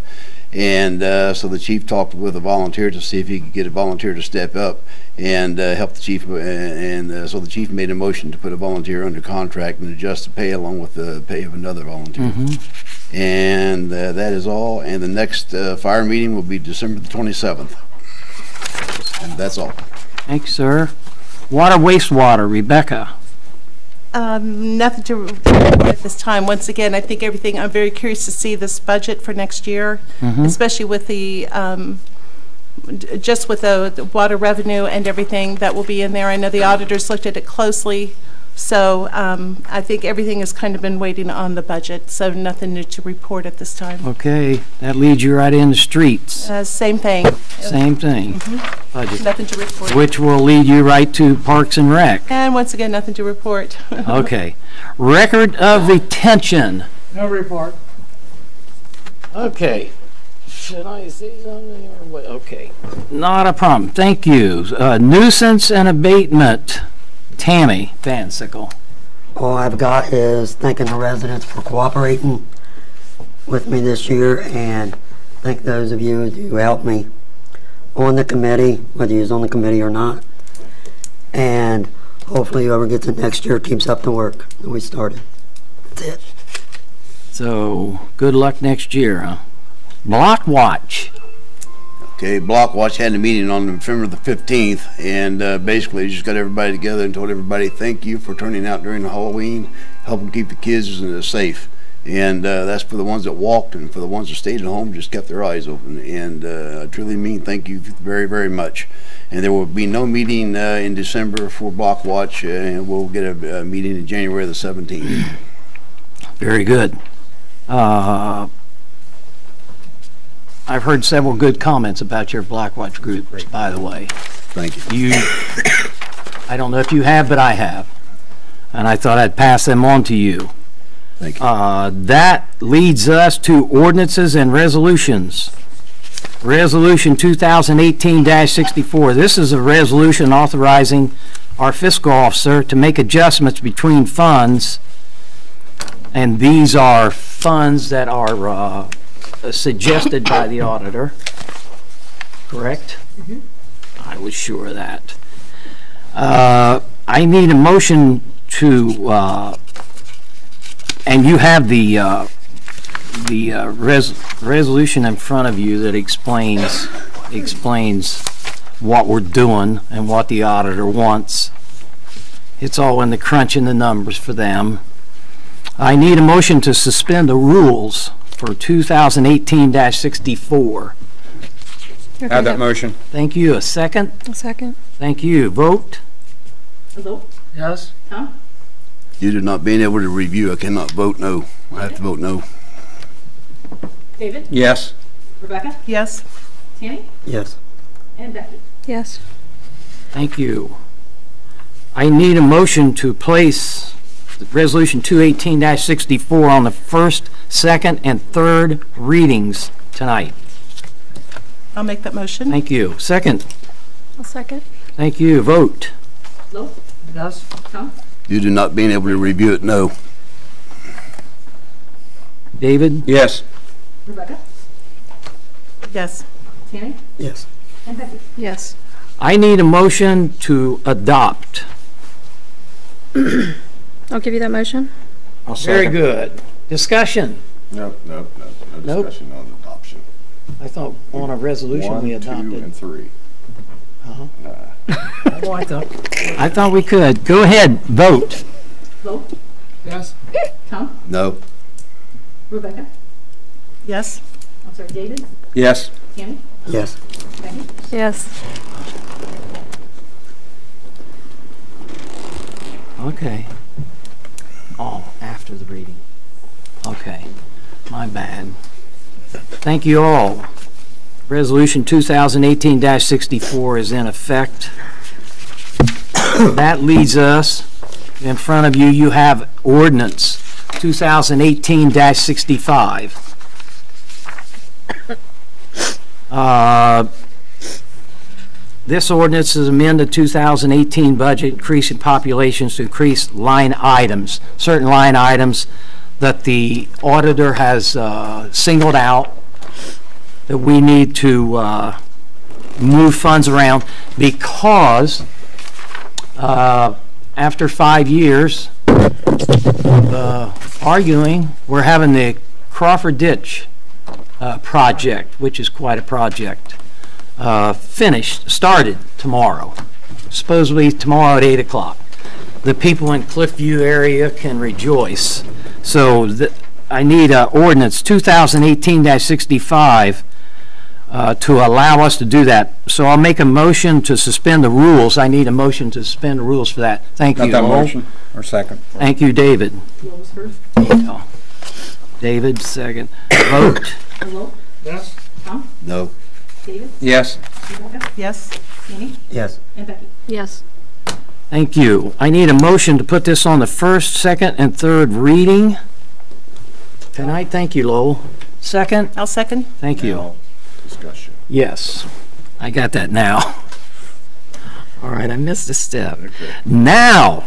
and so the chief talked with a volunteer to see if he could get a volunteer to step up and help the chief, and so the chief made a motion to put a volunteer under contract and adjust the pay along with the pay of another volunteer. Mm-hmm. And that is all. And the next fire meeting will be December the 27th. And that's all. Thanks, sir. Water, wastewater, Rebecca. Nothing to report at this time. Once again, I think everything, I'm very curious to see this budget for next year, especially with the, just with the water revenue and everything that will be in there. I know the auditors looked at it closely, so I think everything has kind of been waiting on the budget, so nothing new to report at this time. Okay, that leads you right in the streets. Same thing. Same thing. Budget. Nothing to report. Which will lead you right to Parks and Rec. And once again, nothing to report. Okay. Record of retention. No report. Okay. Should I say something or what? Okay. Not a problem. Thank you. Nuisance and abatement. Tammy Van Sickle. All I've got is thanking the residents for cooperating with me this year, and thank those of you who helped me on the committee, whether you're on the committee or not. And hopefully whoever gets it next year keeps up the work that we started. That's it. So, good luck next year, huh? Block Watch. Okay, Block Watch had a meeting on November the 15th, and basically just got everybody together and told everybody thank you for turning out during the Halloween, helping keep the kids safe. And that's for the ones that walked, and for the ones that stayed at home, just kept their eyes open. And I truly mean thank you very, very much. And there will be no meeting in December for Block Watch, and we'll get a meeting in January the 17th. Very good. I've heard several good comments about your Block Watch group, by the way. Thank you. I don't know if you have, but I have. And I thought I'd pass them on to you. Thank you. That leads us to ordinances and resolutions. Resolution 2018-64. This is a resolution authorizing our fiscal officer to make adjustments between funds. And these are funds that are suggested by the auditor, correct? I was sure of that. I need a motion to And you have the resolution in front of you that explains what we're doing and what the auditor wants. It's all in the crunching the numbers for them. I need a motion to suspend the rules for 2018-64. Have that motion. Thank you. A second? A second. Thank you. Vote? Hello? Yes? Tom? Due to not being able to review, I cannot vote no. I have to vote no. David? Yes. Rebecca? Yes? Tammy? Yes. And Becky? Yes. Thank you. I need a motion to place Resolution 218-64 on the first, second, and third readings tonight. I'll make that motion. Thank you. Second. A second. Thank you. Vote. Hello? Yes? Tom? Due to not being able to review it, no. David? Yes. Rebecca? Yes? Tammy? Yes. And Becky? Yes. I need a motion to adopt. I'll give you that motion. I'll Very second. good. Discussion. Nope, no Nope. discussion on adoption. I thought on a resolution we 1, 2, adopted. and 3. Uh-huh. Nah. Oh, I thought we could. Go ahead. Vote. Hello? Yes? Tom? No. Rebecca? Yes? I'm sorry, David? Yes. Tammy? Yes. Becky? Yes. Okay. Oh, after the reading. Okay. My bad. Thank you all. Resolution 2018-64 is in effect. That leads us, in front of you, you have Ordinance 2018-65. This ordinance is amend the 2018 budget, increasing populations to increase line items, certain line items that the auditor has singled out that we need to move funds around because after 5 years of arguing, we're having the Crawford Ditch project, which is quite a project, started tomorrow, supposedly tomorrow at 8 o'clock. The people in Cliffview area can rejoice. So I need ordinance 2018-65 to allow us to do that. So I'll make a motion to suspend the rules. I need a motion to suspend the rules for that. Thank Got you. that Lowell. motion? Or second? Thank you, David. What was first? Yeah. David, second. Vote. Hello? Yes? Tom? No. David? Yes. Rebecca? Yes? Tammy? Yes. And Becky? Yes. Thank you. I need a motion to put this on the first, second, and third reading tonight. Thank you, Lowell. Second? I'll second. Thank you. Now, discussion. Yes, I got that now. All right, I missed a step. Okay. Now,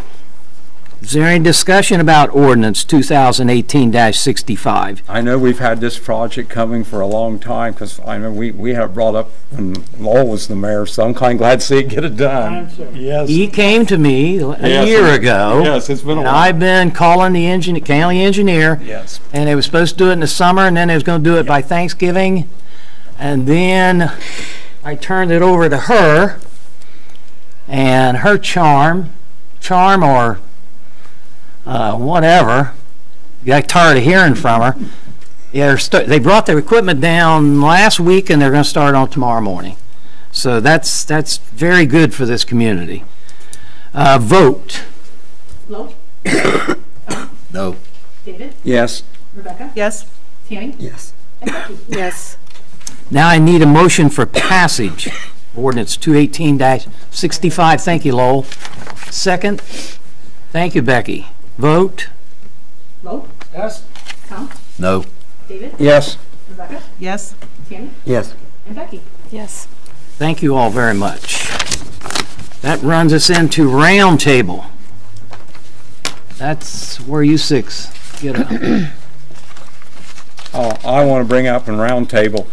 is there any discussion about ordinance 2018-65? I know we've had this project coming for a long time because I know we had it brought up when Lowell was the mayor, so I'm kind of glad to see it get it done. Yes. He came to me a Yes. year ago. Yes, it's been a And while. I've been calling the county engineer. Yes. And they were supposed to do it in the summer, and then they was going to do it by Thanksgiving. And then I turned it over to her, and her charm or whatever, got tired of hearing from her. Yeah, they brought their equipment down last week, and they're going to start on tomorrow morning. So that's very good for this community. Vote. Hello? No. David? Yes. Rebecca? Yes? Tammy? Yes. And Becky? Yes. Now I need a motion for passage. Ordinance 218-65. Thank you, Lowell. Second. Thank you, Becky. Vote. Hello? Yes? Tom? No. David? Yes. Rebecca? Yes? Tammy? Yes. And Becky? Yes. Thank you all very much. That runs us into roundtable. That's where you six get up. I want to bring up in roundtable,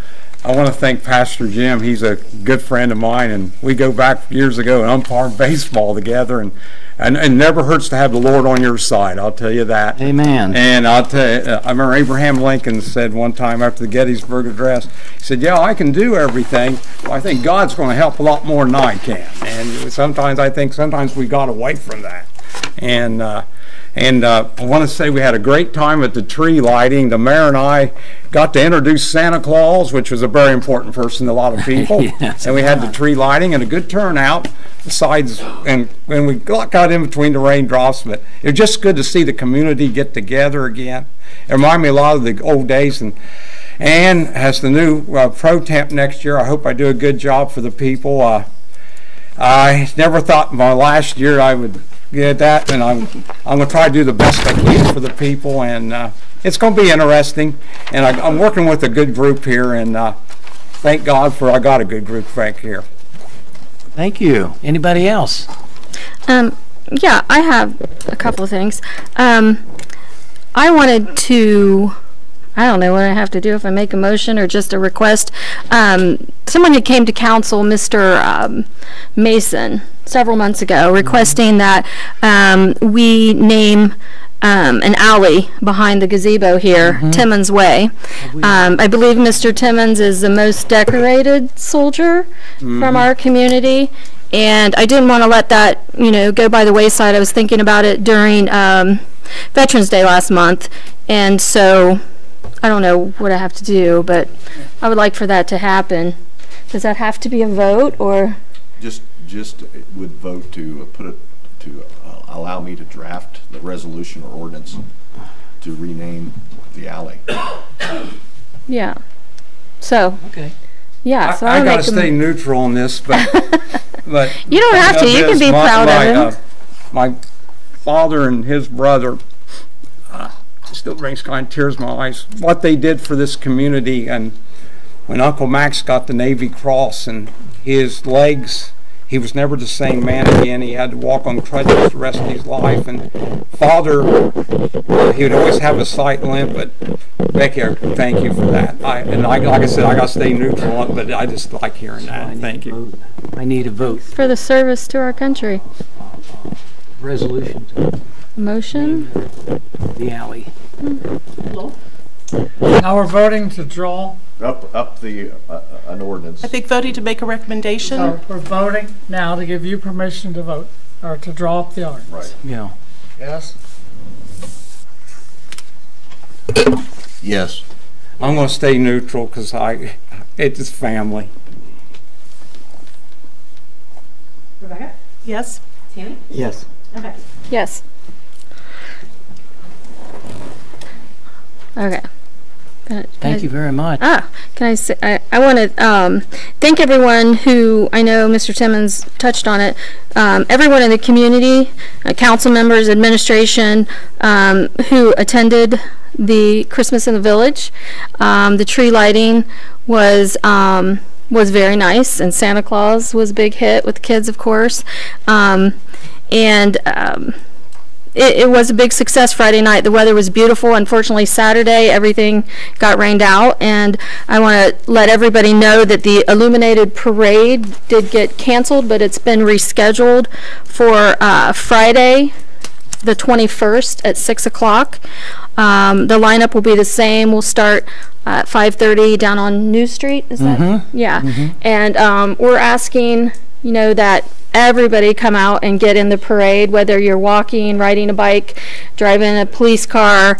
I want to thank Pastor Jim. He's a good friend of mine, and we go back years ago and umpired baseball together, and it never hurts to have the Lord on your side, I'll tell you that. Amen. And I'll tell you, I remember Abraham Lincoln said one time after the Gettysburg Address, he said, yeah, I can do everything, but I think God's going to help a lot more than I can. And sometimes I think we got away from that. And I want to say we had a great time at the tree lighting. The mayor and I got to introduce Santa Claus, which was a very important person to a lot of people. Yes. And we had the tree lighting and a good turnout. Besides, and when we got in between the raindrops, but it was just good to see the community get together again. It reminded me a lot of the old days. And as the new pro temp next year, I hope I do a good job for the people. I never thought my last year I would get that, and I'm going to try to do the best I can for the people, and it's going to be interesting. And I'm working with a good group here, and thank God for I got a good group back here. Thank you. Anybody else? Yeah, I have a couple of things. I wanted to, I don't know what I have to do, if I make a motion or just a request. Someone who came to council, Mr. Mason, several months ago, requesting that we name an alley behind the gazebo here, Timmons Way. I believe Mr. Timmons is the most decorated soldier from our community, and I didn't want to let that, go by the wayside. I was thinking about it during Veterans Day last month, and so I don't know what I have to do, but I would like for that to happen. Does that have to be a vote, or? Just would vote to put it, to allow me to draft the resolution or ordinance to rename the alley. Yeah. So. Okay. Yeah. So I got to stay neutral on this, but you don't have to. You can be proud of him. My father and his brother still brings kind of tears to my eyes. What they did for this community, and when Uncle Max got the Navy Cross and his legs, he was never the same man again. He had to walk on crutches the rest of his life. And Father, he would always have a sight limp, but Becky, thank you for that. Like I said, I got to stay neutral on it, but I just like hearing that. Thank you. I need a vote. For the service to our country. Resolution. Motion? The alley. Now we're voting to draw. Up the an ordinance. I think voting to make a recommendation. So we're voting now to give you permission to vote, or to draw up the ordinance. Right. Yeah. Yes? Yes. I'm going to stay neutral because it's family. Rebecca? Yes. Tammy? Yes. Okay. Yes. Okay. Thank you very much. Can I say, I want to thank everyone who, I know Mr. Timmons touched on it, everyone in the community, council members, administration, who attended the Christmas in the Village. The tree lighting was very nice, and Santa Claus was a big hit with the kids, of course. It was a big success Friday night. The weather was beautiful. Unfortunately, Saturday, everything got rained out. And I want to let everybody know that the illuminated parade did get canceled, but it's been rescheduled for Friday, the 21st at 6 o'clock. The lineup will be the same. We'll start at 5:30 down on New Street. Is that? Yeah. And we're asking, that everybody come out and get in the parade, whether you're walking, riding a bike, driving a police car.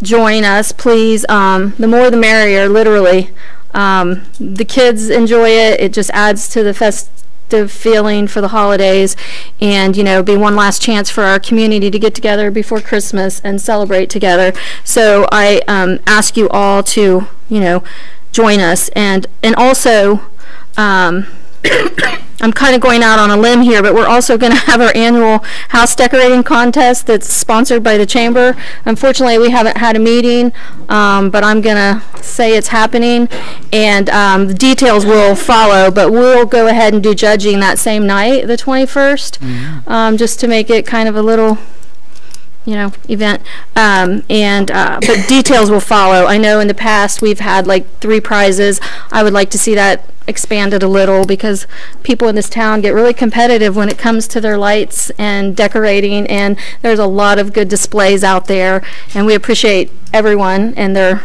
Join us, please. The more the merrier, literally. The kids enjoy it. It just adds to the festive feeling for the holidays, and be one last chance for our community to get together before Christmas and celebrate together. So I ask you all to join us, and also I'm kind of going out on a limb here, but we're also going to have our annual house decorating contest that's sponsored by the chamber. Unfortunately, we haven't had a meeting, but I'm going to say it's happening, and the details will follow, but we'll go ahead and do judging that same night, the 21st, just to make it kind of a little event. But details will follow. I know in the past we've had like 3 prizes. I would like to see that expanded a little because people in this town get really competitive when it comes to their lights and decorating, and there's a lot of good displays out there, and we appreciate everyone and their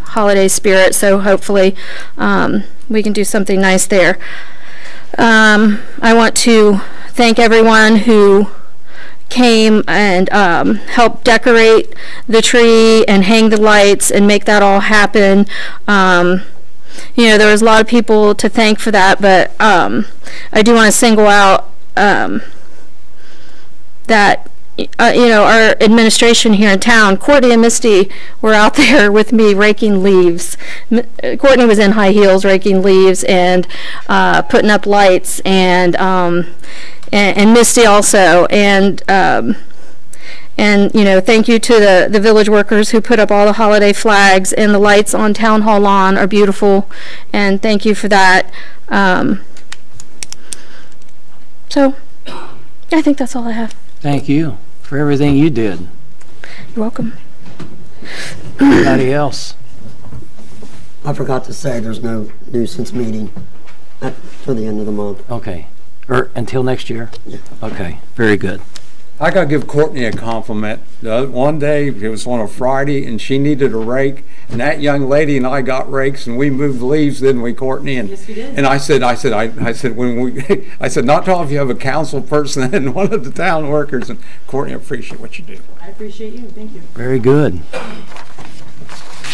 holiday spirit, so hopefully we can do something nice there. I want to thank everyone who came and helped decorate the tree and hang the lights and make that all happen. There was a lot of people to thank for that, but I do want to single out that our administration here in town. Courtney and Misty were out there with me raking leaves. Courtney was in high heels raking leaves and putting up lights, and Misty also, and thank you to the village workers who put up all the holiday flags, and the lights on Town Hall lawn are beautiful, and thank you for that. So I think that's all I have. Thank you for everything you did. You're welcome. Anybody else? I forgot to say there's no nuisance meeting for the end of the month. Okay. Or until next year? Yeah. Okay, very good. I gotta give Courtney a compliment. One day, it was on a Friday, and she needed a rake, and that young lady and I got rakes, and we moved leaves, didn't we, Courtney? And, yes, we did. And I said, not all if you have a council person and one of the town workers, and Courtney, I appreciate what you do. I appreciate you. Thank you. Very good.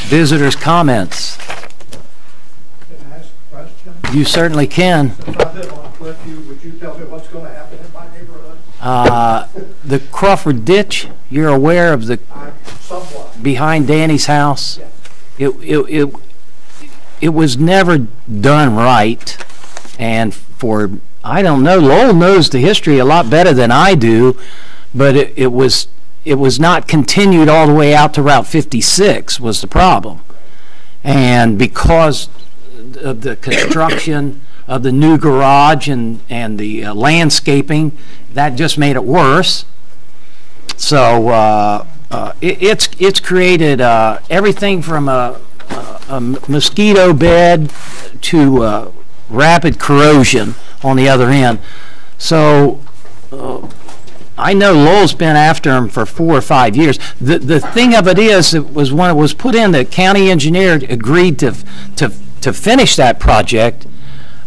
Visitors' comments. Can I ask a question? You certainly can. Since I live on Cliffview, would you tell me what's going to happen in my neighborhood? The Crawford ditch, you're aware of the Somewhat. behind Danny's house? Yeah. It was never done right, and I don't know, Lowell knows the history a lot better than I do, but it was not continued all the way out to Route 56 was the problem. And because of the construction of the new garage and the landscaping, that just made it worse. So it's created everything from a mosquito bed to rapid corrosion on the other end. So I know Lowell's been after him for 4 or 5 years. The thing of it is, it was when it was put in, the county engineer agreed to finish that project,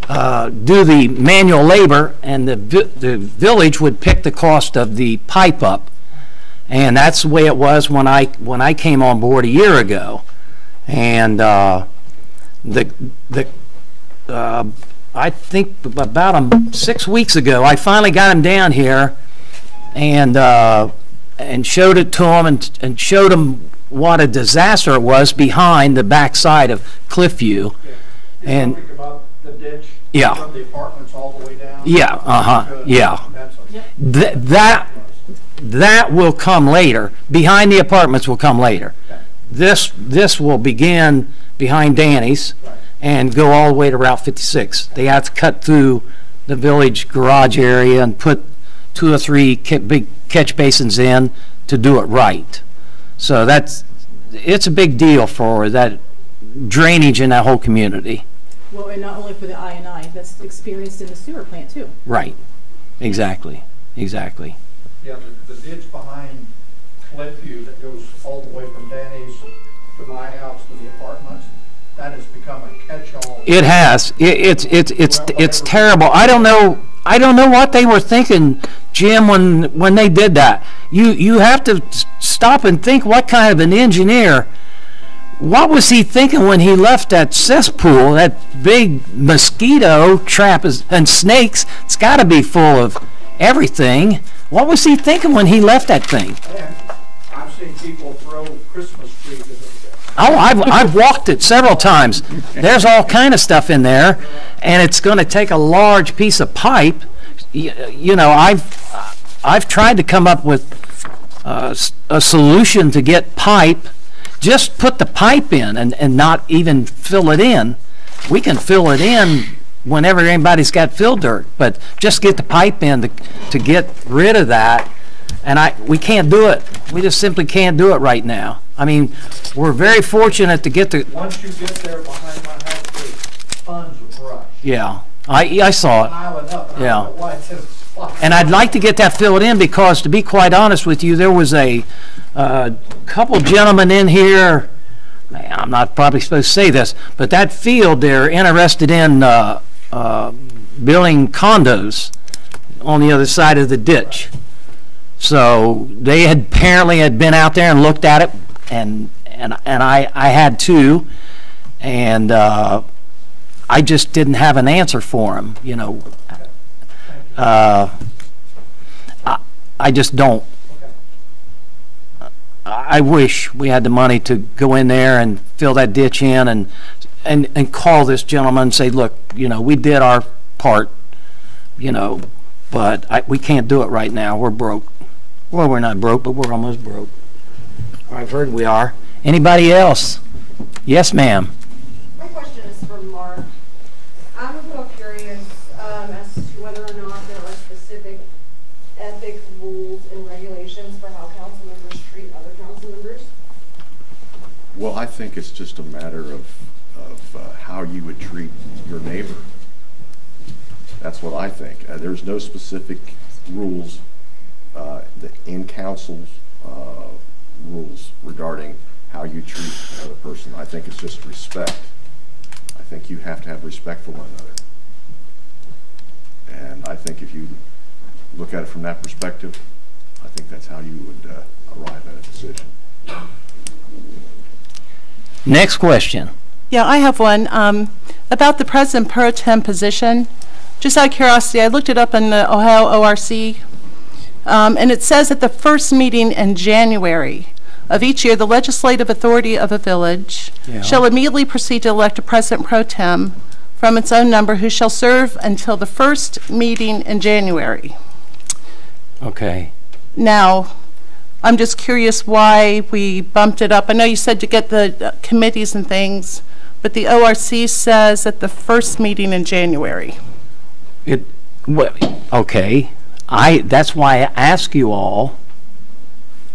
do the manual labor, and the village would pick the cost of the pipe up. And that's the way it was when I came on board a year ago. And I think about 6 weeks ago, I finally got him down here and showed it to him and showed him what a disaster it was behind the backside of Cliffview. Yeah. And You're talking about the ditch yeah, from the apartments all the way down? yeah, yeah. That's That will come later. Behind the apartments will come later. Okay. This will begin behind Danny's and go all the way to Route 56. They have to cut through the village garage area and put 2 or 3 big catch basins in to do it right. So it's a big deal for that drainage in that whole community. Well, and not only for the I&I, that's experienced in the sewer plant too. Right. Exactly. Yeah, the ditch behind Cliffview that goes all the way from Danny's to my house to the apartments, that has become a catch-all. It has. It's terrible. I don't know what they were thinking, Jim, when they did that. You have to stop and think, what kind of an engineer, what was he thinking when he left that cesspool, that big mosquito trap and snakes? It's got to be full of everything. What was he thinking when he left that thing? And I've seen people throw Christmas trees in it. Oh, I've walked it several times. There's all kind of stuff in there, and it's going to take a large piece of pipe. You know, I've tried to come up with a solution to get pipe. Just put the pipe in and not even fill it in. We can fill it in whenever anybody's got fill dirt, but just get the pipe in to get rid of that. we can't do it. We just simply can't do it right now. I mean, we're very fortunate to get the, Once you get there behind my house, the funds are brush. yeah, I saw it. Piling up, and I Yeah. don't know why it's in a spot. And I'd like to get that filled in because, to be quite honest with you, there was a couple gentlemen in here, I'm not probably supposed to say this, but that field, they're interested in building condos on the other side of the ditch. So they had apparently had been out there and looked at it, and I had too, and I just didn't have an answer for them, you know. I just don't. I wish we had the money to go in there and fill that ditch in and call this gentleman and say, look, you know, we did our part, you know, but we can't do it right now. We're broke. Well, we're not broke, but we're almost broke. I've heard we are. Anybody else? Yes, ma'am. My question is for Mark. I'm a little curious as to whether or not there are specific ethic rules and regulations for how council members treat other council members. Well, I think it's just a matter of how you would treat your neighbor. That's what I think. There's no specific rules in council's rules regarding how you treat another person. I think it's just respect. I think you have to have respect for one another. And I think if you look at it from that perspective, I think that's how you would arrive at a decision. Next question. Yeah, I have one. About the President Pro Tem position, just out of curiosity, I looked it up in the Ohio ORC, and it says at the first meeting in January of each year, the legislative authority of a village shall immediately proceed to elect a President Pro Tem from its own number who shall serve until the first meeting in January. Okay. Now, I'm just curious why we bumped it up. I know you said to get the committees and things, but the ORC says at the first meeting in January. Okay. That's why I ask you all.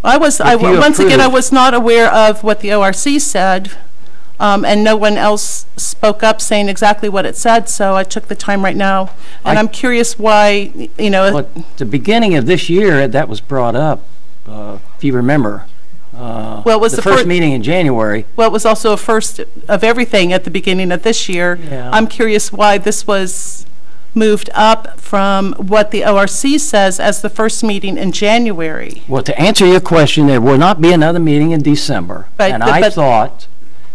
Once again, I was not aware of what the ORC said, and no one else spoke up saying exactly what it said, so I took the time right now. And I'm curious why, you know. Well, at the beginning of this year, that was brought up, if you remember. Well, it was the first meeting in January. Well, it was also a first of everything at the beginning of this year. Yeah. I'm curious why this was moved up from what the ORC says as the first meeting in January. Well, to answer your question, there will not be another meeting in December. Right, and I thought,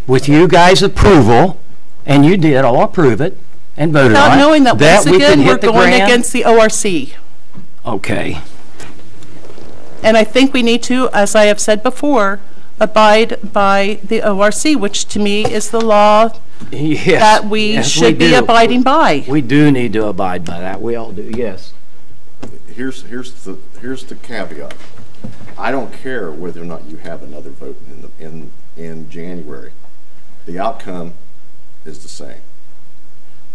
with you guys' approval, and you did all approve it and voted on it, without knowing that once we could again, we're hit the going grand. against the ORC. Okay. And I think we need to, as I have said before, abide by the ORC, which to me is the law Yes. that we should be abiding by. We do need to abide by that. We all do, yes. Here's the caveat. I don't care whether or not you have another vote in January. The outcome is the same.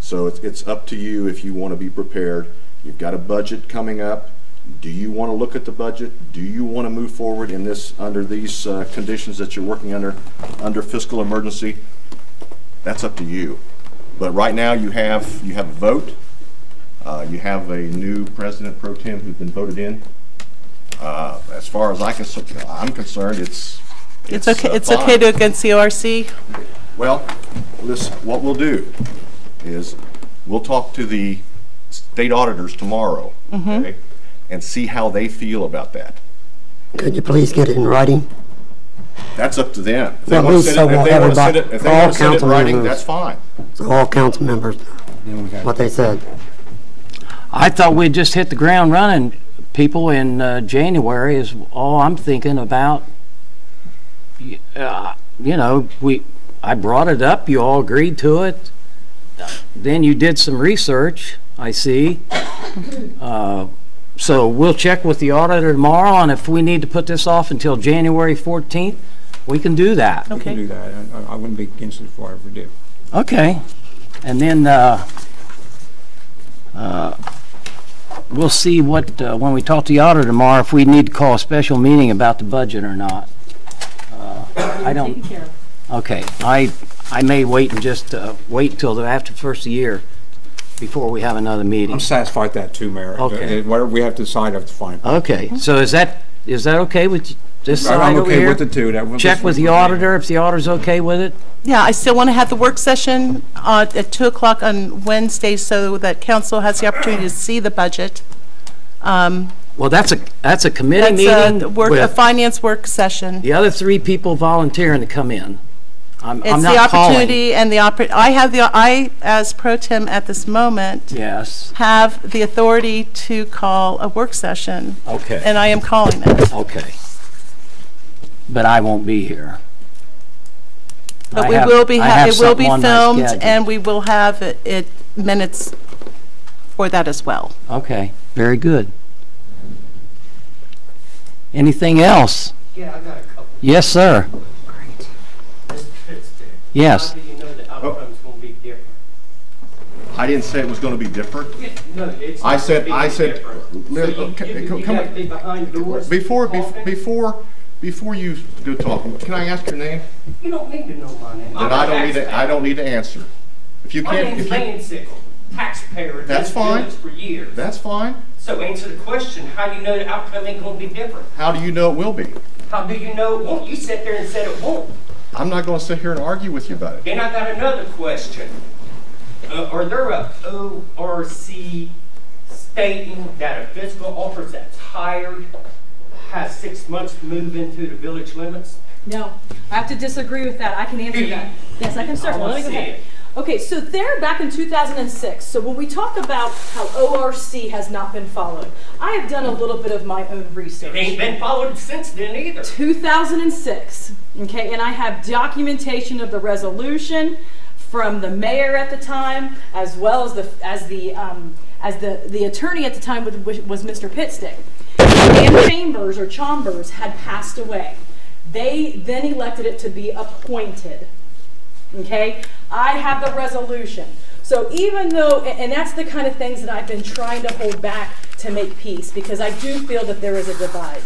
So it's up to you if you want to be prepared. You've got a budget coming up. Do you want to look at the budget? Do you want to move forward in this under these conditions that you're working under fiscal emergency? That's up to you. But right now you have a vote. You have a new President Pro Tem who's been voted in. As far as I'm concerned, it's okay. It's fine. okay to against the ORC. Well, listen. What we'll do is we'll talk to the state auditors tomorrow, okay, and see how they feel about that. Could you please get it in writing? That's up to them. If they Well, want to at least send it, so if they want to send it, everybody- if they all want to send it in council writing, members- that's fine. So all council members know what they said. I thought we'd just hit the ground running. People in January is all I'm thinking about. You know, I brought it up. You all agreed to it. Then you did some research, I see. So we'll check with the auditor tomorrow, and if we need to put this off until January 14th, we can do that. We can do that. I wouldn't be against it if I ever did. we'll see what, when we talk to the auditor tomorrow, if we need to call a special meeting about the budget or not. I don't, Taken care of. okay, I may wait and just wait until after the first of the year before we have another meeting. I'm satisfied with that too, Mayor. Okay. Whatever we have to decide, I have to find. Okay, so is that okay with this side I'm over okay here? with it too. Check with the auditor, if the auditor's okay with it? Yeah, I still want to have the work session at 2 o'clock on Wednesday so that council has the opportunity to see the budget. Well, that's a committee That's meeting a with finance work session. the other 3 people volunteering to come in. I'm It's the not calling. opportunity and I, as pro tem at this moment, Yes, have the authority to call a work session, okay, and I am calling it. okay. But I won't be here. But I we have- will be, I have it will be something on my filmed, schedule. and we will have it minutes for that as well. Okay, very good. Anything else? Yeah, I got a couple. Yes, sir. Mr. Pittsburgh. Yes. How do you know the outcome's gonna be different? I didn't say it was going to be different. No, it's I not said, gonna be different. So you come gotta be behind doors. Before talking? you go talking, can I ask your name? You don't need to know my name. Then I don't need to answer. If you My can't, name's Lane Sickle, taxpayer in That's this fine. village for years. that's fine. So answer the question, how do you know the outcome ain't gonna be different? How do you know it will be? How do you know it won't? You sat there and said it won't. I'm not going to sit here and argue with you about it. Then I got another question. Are there a ORC stating that a fiscal officer that's hired has 6 months to move into the village limits? No, I have to disagree with that. I can answer that. Yes, I can certainly. Let me go ahead. Okay, so there back in 2006, so when we talk about how ORC has not been followed, I have done a little bit of my own research. It ain't been followed since then either. 2006, okay, and I have documentation of the resolution from the mayor at the time, as well as the attorney at the time, which was Mr. Pitstick. Dan Chambers had passed away. They then elected it to be appointed. Okay, I have the resolution. So even though, and that's the kind of things that I've been trying to hold back to make peace, because I do feel that there is a divide.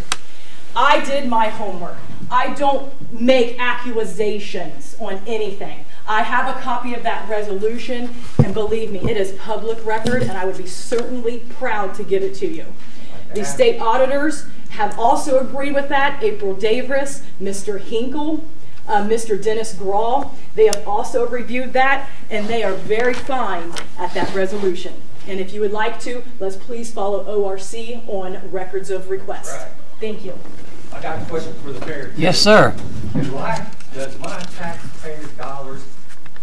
I did my homework. I don't make accusations on anything. I have a copy of that resolution, and believe me, it is public record, and I would be certainly proud to give it to you. The state auditors have also agreed with that. April Davis, Mr. Hinkle, Mr. Dennis Grawl, they have also reviewed that, and they are very fine at that resolution. And if you would like to, let's please follow ORC on records of request. Right. Thank you. I got a question for the mayor. Yes, sir. Does my taxpayer dollars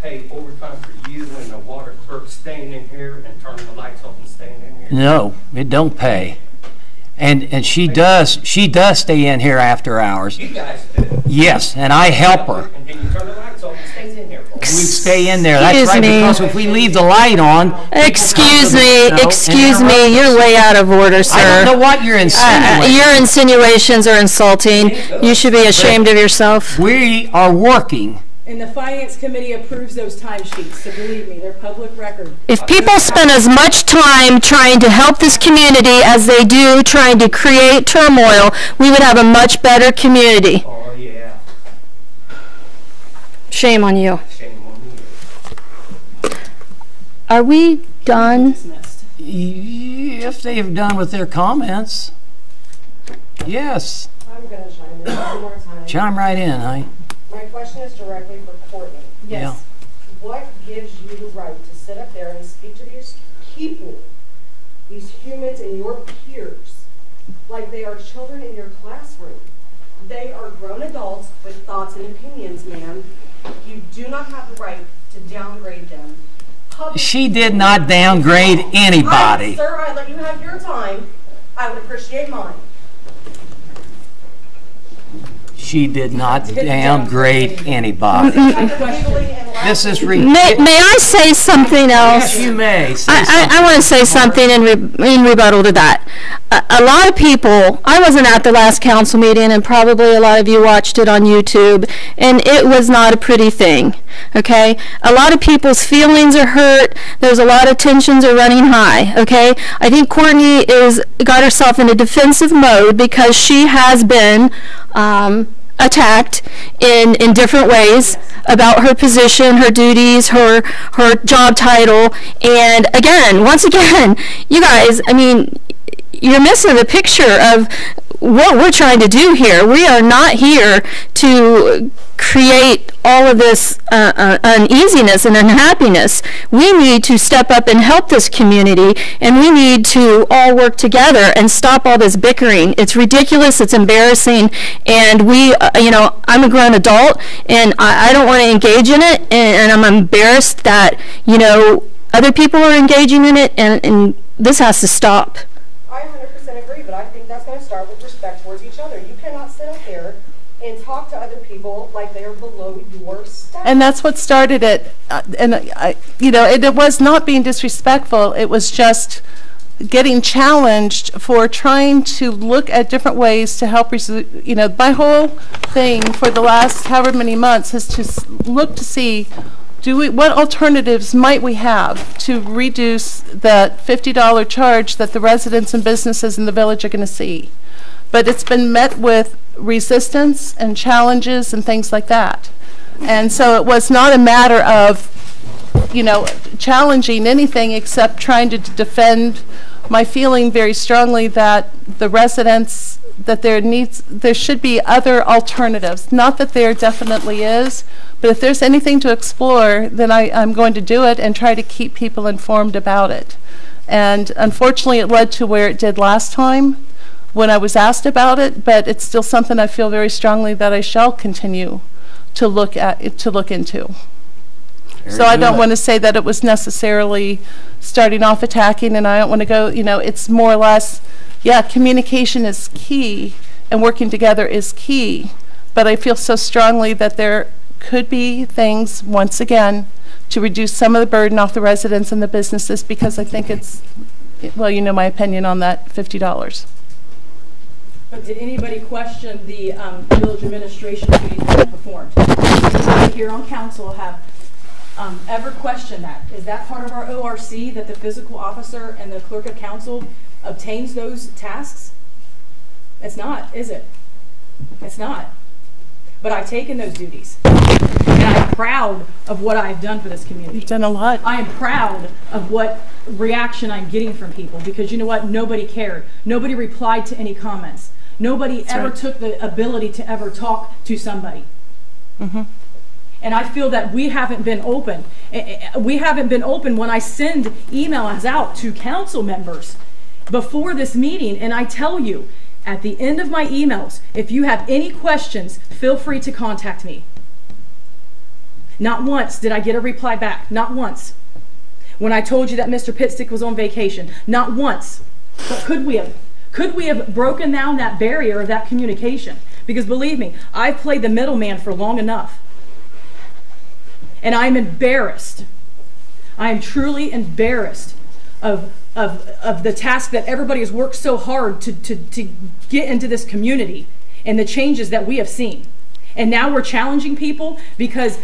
pay overtime for you and the water clerk staying in here and turning the lights off and staying in here? No, it don't pay. And she does stay in here after hours. You guys do. Yes, and I help her. And then you turn the lights off and stays in here. We stay in there. That's right, Excuse me. because if we leave the light on. Excuse me, No, excuse and me, you're way out of order, sir. I don't know what you're insinuating. Your insinuations are insulting. You should be ashamed of yourself. We are working. And the Finance Committee approves those timesheets, so believe me, they're public record. If people spend as much time trying to help this community as they do trying to create turmoil, we would have a much better community. Oh, yeah. Shame on you. Shame on you. Are we done? Dismissed. If they have done with their comments. Yes. I'm gonna chime in one more time. Chime right in, honey. My question is directly for Courtney. Yes. What gives you the right to sit up there and speak to these people, these humans and your peers, like they are children in your classroom? They are grown adults with thoughts and opinions, ma'am. You do not have the right to downgrade them. She did not downgrade anybody. Sir, I let you have your time. I would appreciate mine. She did not damn grade anybody. This is May I say something else? Yes, you may. Say I want to say something in rebuttal to that. A lot of people, I wasn't at the last council meeting, and probably a lot of you watched it on YouTube, and it was not a pretty thing, okay? A lot of people's feelings are hurt. There's a lot of tensions are running high, okay? I think Courtney got herself in a defensive mode because she has been attacked in different ways about her position, her duties, her job title. And again, once again, you guys, I mean, you're missing the picture of what we're trying to do here. We are not here to create all of this uneasiness and unhappiness. We need to step up and help this community, and we need to all work together and stop all this bickering. It's ridiculous, it's embarrassing, and we, I'm a grown adult, and I don't want to engage in it, and I'm embarrassed that, other people are engaging in it, and this has to stop. I 100% agree, but I think that's going to start with respect towards each other. You cannot sit up there and talk to other people like they are below your status. And that's what started it. It was not being disrespectful. It was just getting challenged for trying to look at different ways to help. My whole thing for the last however many months is to look to see what alternatives might we have to reduce that $50 charge that the residents and businesses in the village are going to see. But it's been met with resistance and challenges and things like that. And so it was not a matter of, challenging anything except trying to defend my feeling very strongly that the residents, that there should be other alternatives. Not that there definitely is, but if there's anything to explore, then I'm going to do it and try to keep people informed about it. And unfortunately, it led to where it did last time when I was asked about it, but it's still something I feel very strongly that I shall continue to look into. So I don't want to say that it was necessarily starting off attacking, and I don't want to go, it's more or less, communication is key and working together is key, but I feel so strongly that there could be things, once again, to reduce some of the burden off the residents and the businesses, because I think it's, my opinion on that $50. But did anybody question the village administration duties that were performed? Did anybody here on council have ever questioned that? Is that part of our ORC, that the physical officer and the clerk of council obtains those tasks? It's not, is it? It's not. But I've taken those duties. And I'm proud of what I've done for this community. You've done a lot. I am proud of what reaction I'm getting from people, because you know what? Nobody cared. Nobody replied to any comments. Nobody ever took the ability to ever talk to somebody. Mm-hmm. And I feel that we haven't been open. We haven't been open when I send emails out to council members before this meeting, and I tell you, at the end of my emails, if you have any questions, feel free to contact me. Not once did I get a reply back. Not once. When I told you that Mr. Pitstick was on vacation, not once. But could we have broken down that barrier of that communication? Because believe me, I've played the middleman for long enough. And I'm embarrassed. I am truly embarrassed of the task that everybody has worked so hard to get into this community and the changes that we have seen. And now we're challenging people because,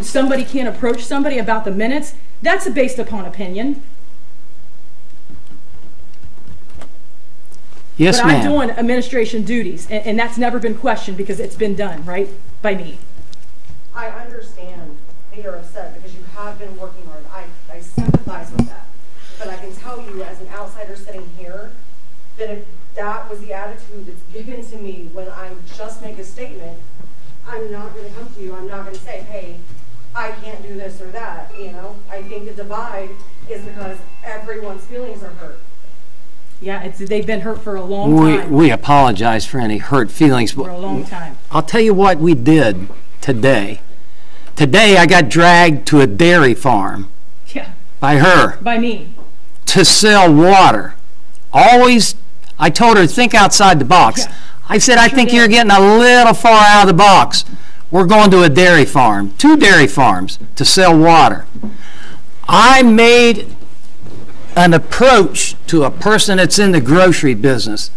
somebody can't approach somebody about the minutes. That's based upon opinion. Yes, ma'am. But I'm doing administration duties, and that's never been questioned because it's been done, right, by me. I understand that you're upset because you have been working hard. I sympathize with that. But I can tell you as an outsider sitting here that if that was the attitude that's given to me when I just make a statement, I'm not going to come to you. I'm not going to say, hey, I can't do this or that. I think the divide is because everyone's feelings are hurt. Yeah, they've been hurt for a long time. We apologize for any hurt feelings. For a long time. I'll tell you what we did today. Today I got dragged to a dairy farm. Yeah. By her. By me. To sell water. Always, I told her, think outside the box. Yeah. I said, I think you're getting a little far out of the box. We're going to a dairy farm, 2 dairy farms, to sell water. I made an approach to a person that's in the grocery business.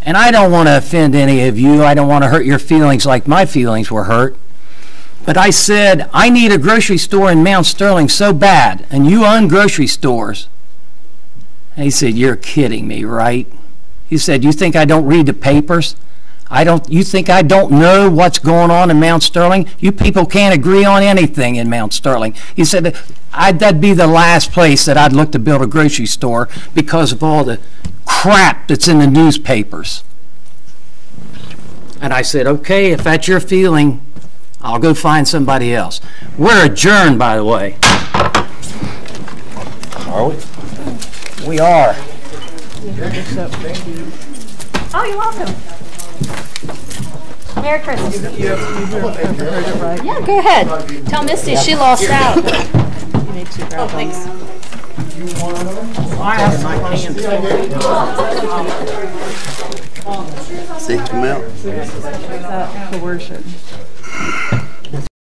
And I don't want to offend any of you. I don't want to hurt your feelings like my feelings were hurt. But I said, I need a grocery store in Mount Sterling so bad, and you own grocery stores. And he said, you're kidding me, right? He said, you think I don't read the papers? You think I don't know what's going on in Mount Sterling? You people can't agree on anything in Mount Sterling. He said, that'd be the last place that I'd look to build a grocery store because of all the crap that's in the newspapers. And I said, okay, if that's your feeling, I'll go find somebody else. We're adjourned, by the way. Are we? We are. Oh, you're welcome. Merry Christmas. Yeah, go ahead. Tell Misty she lost out. Oh, thanks. I have my hands. See, come out. Coercion.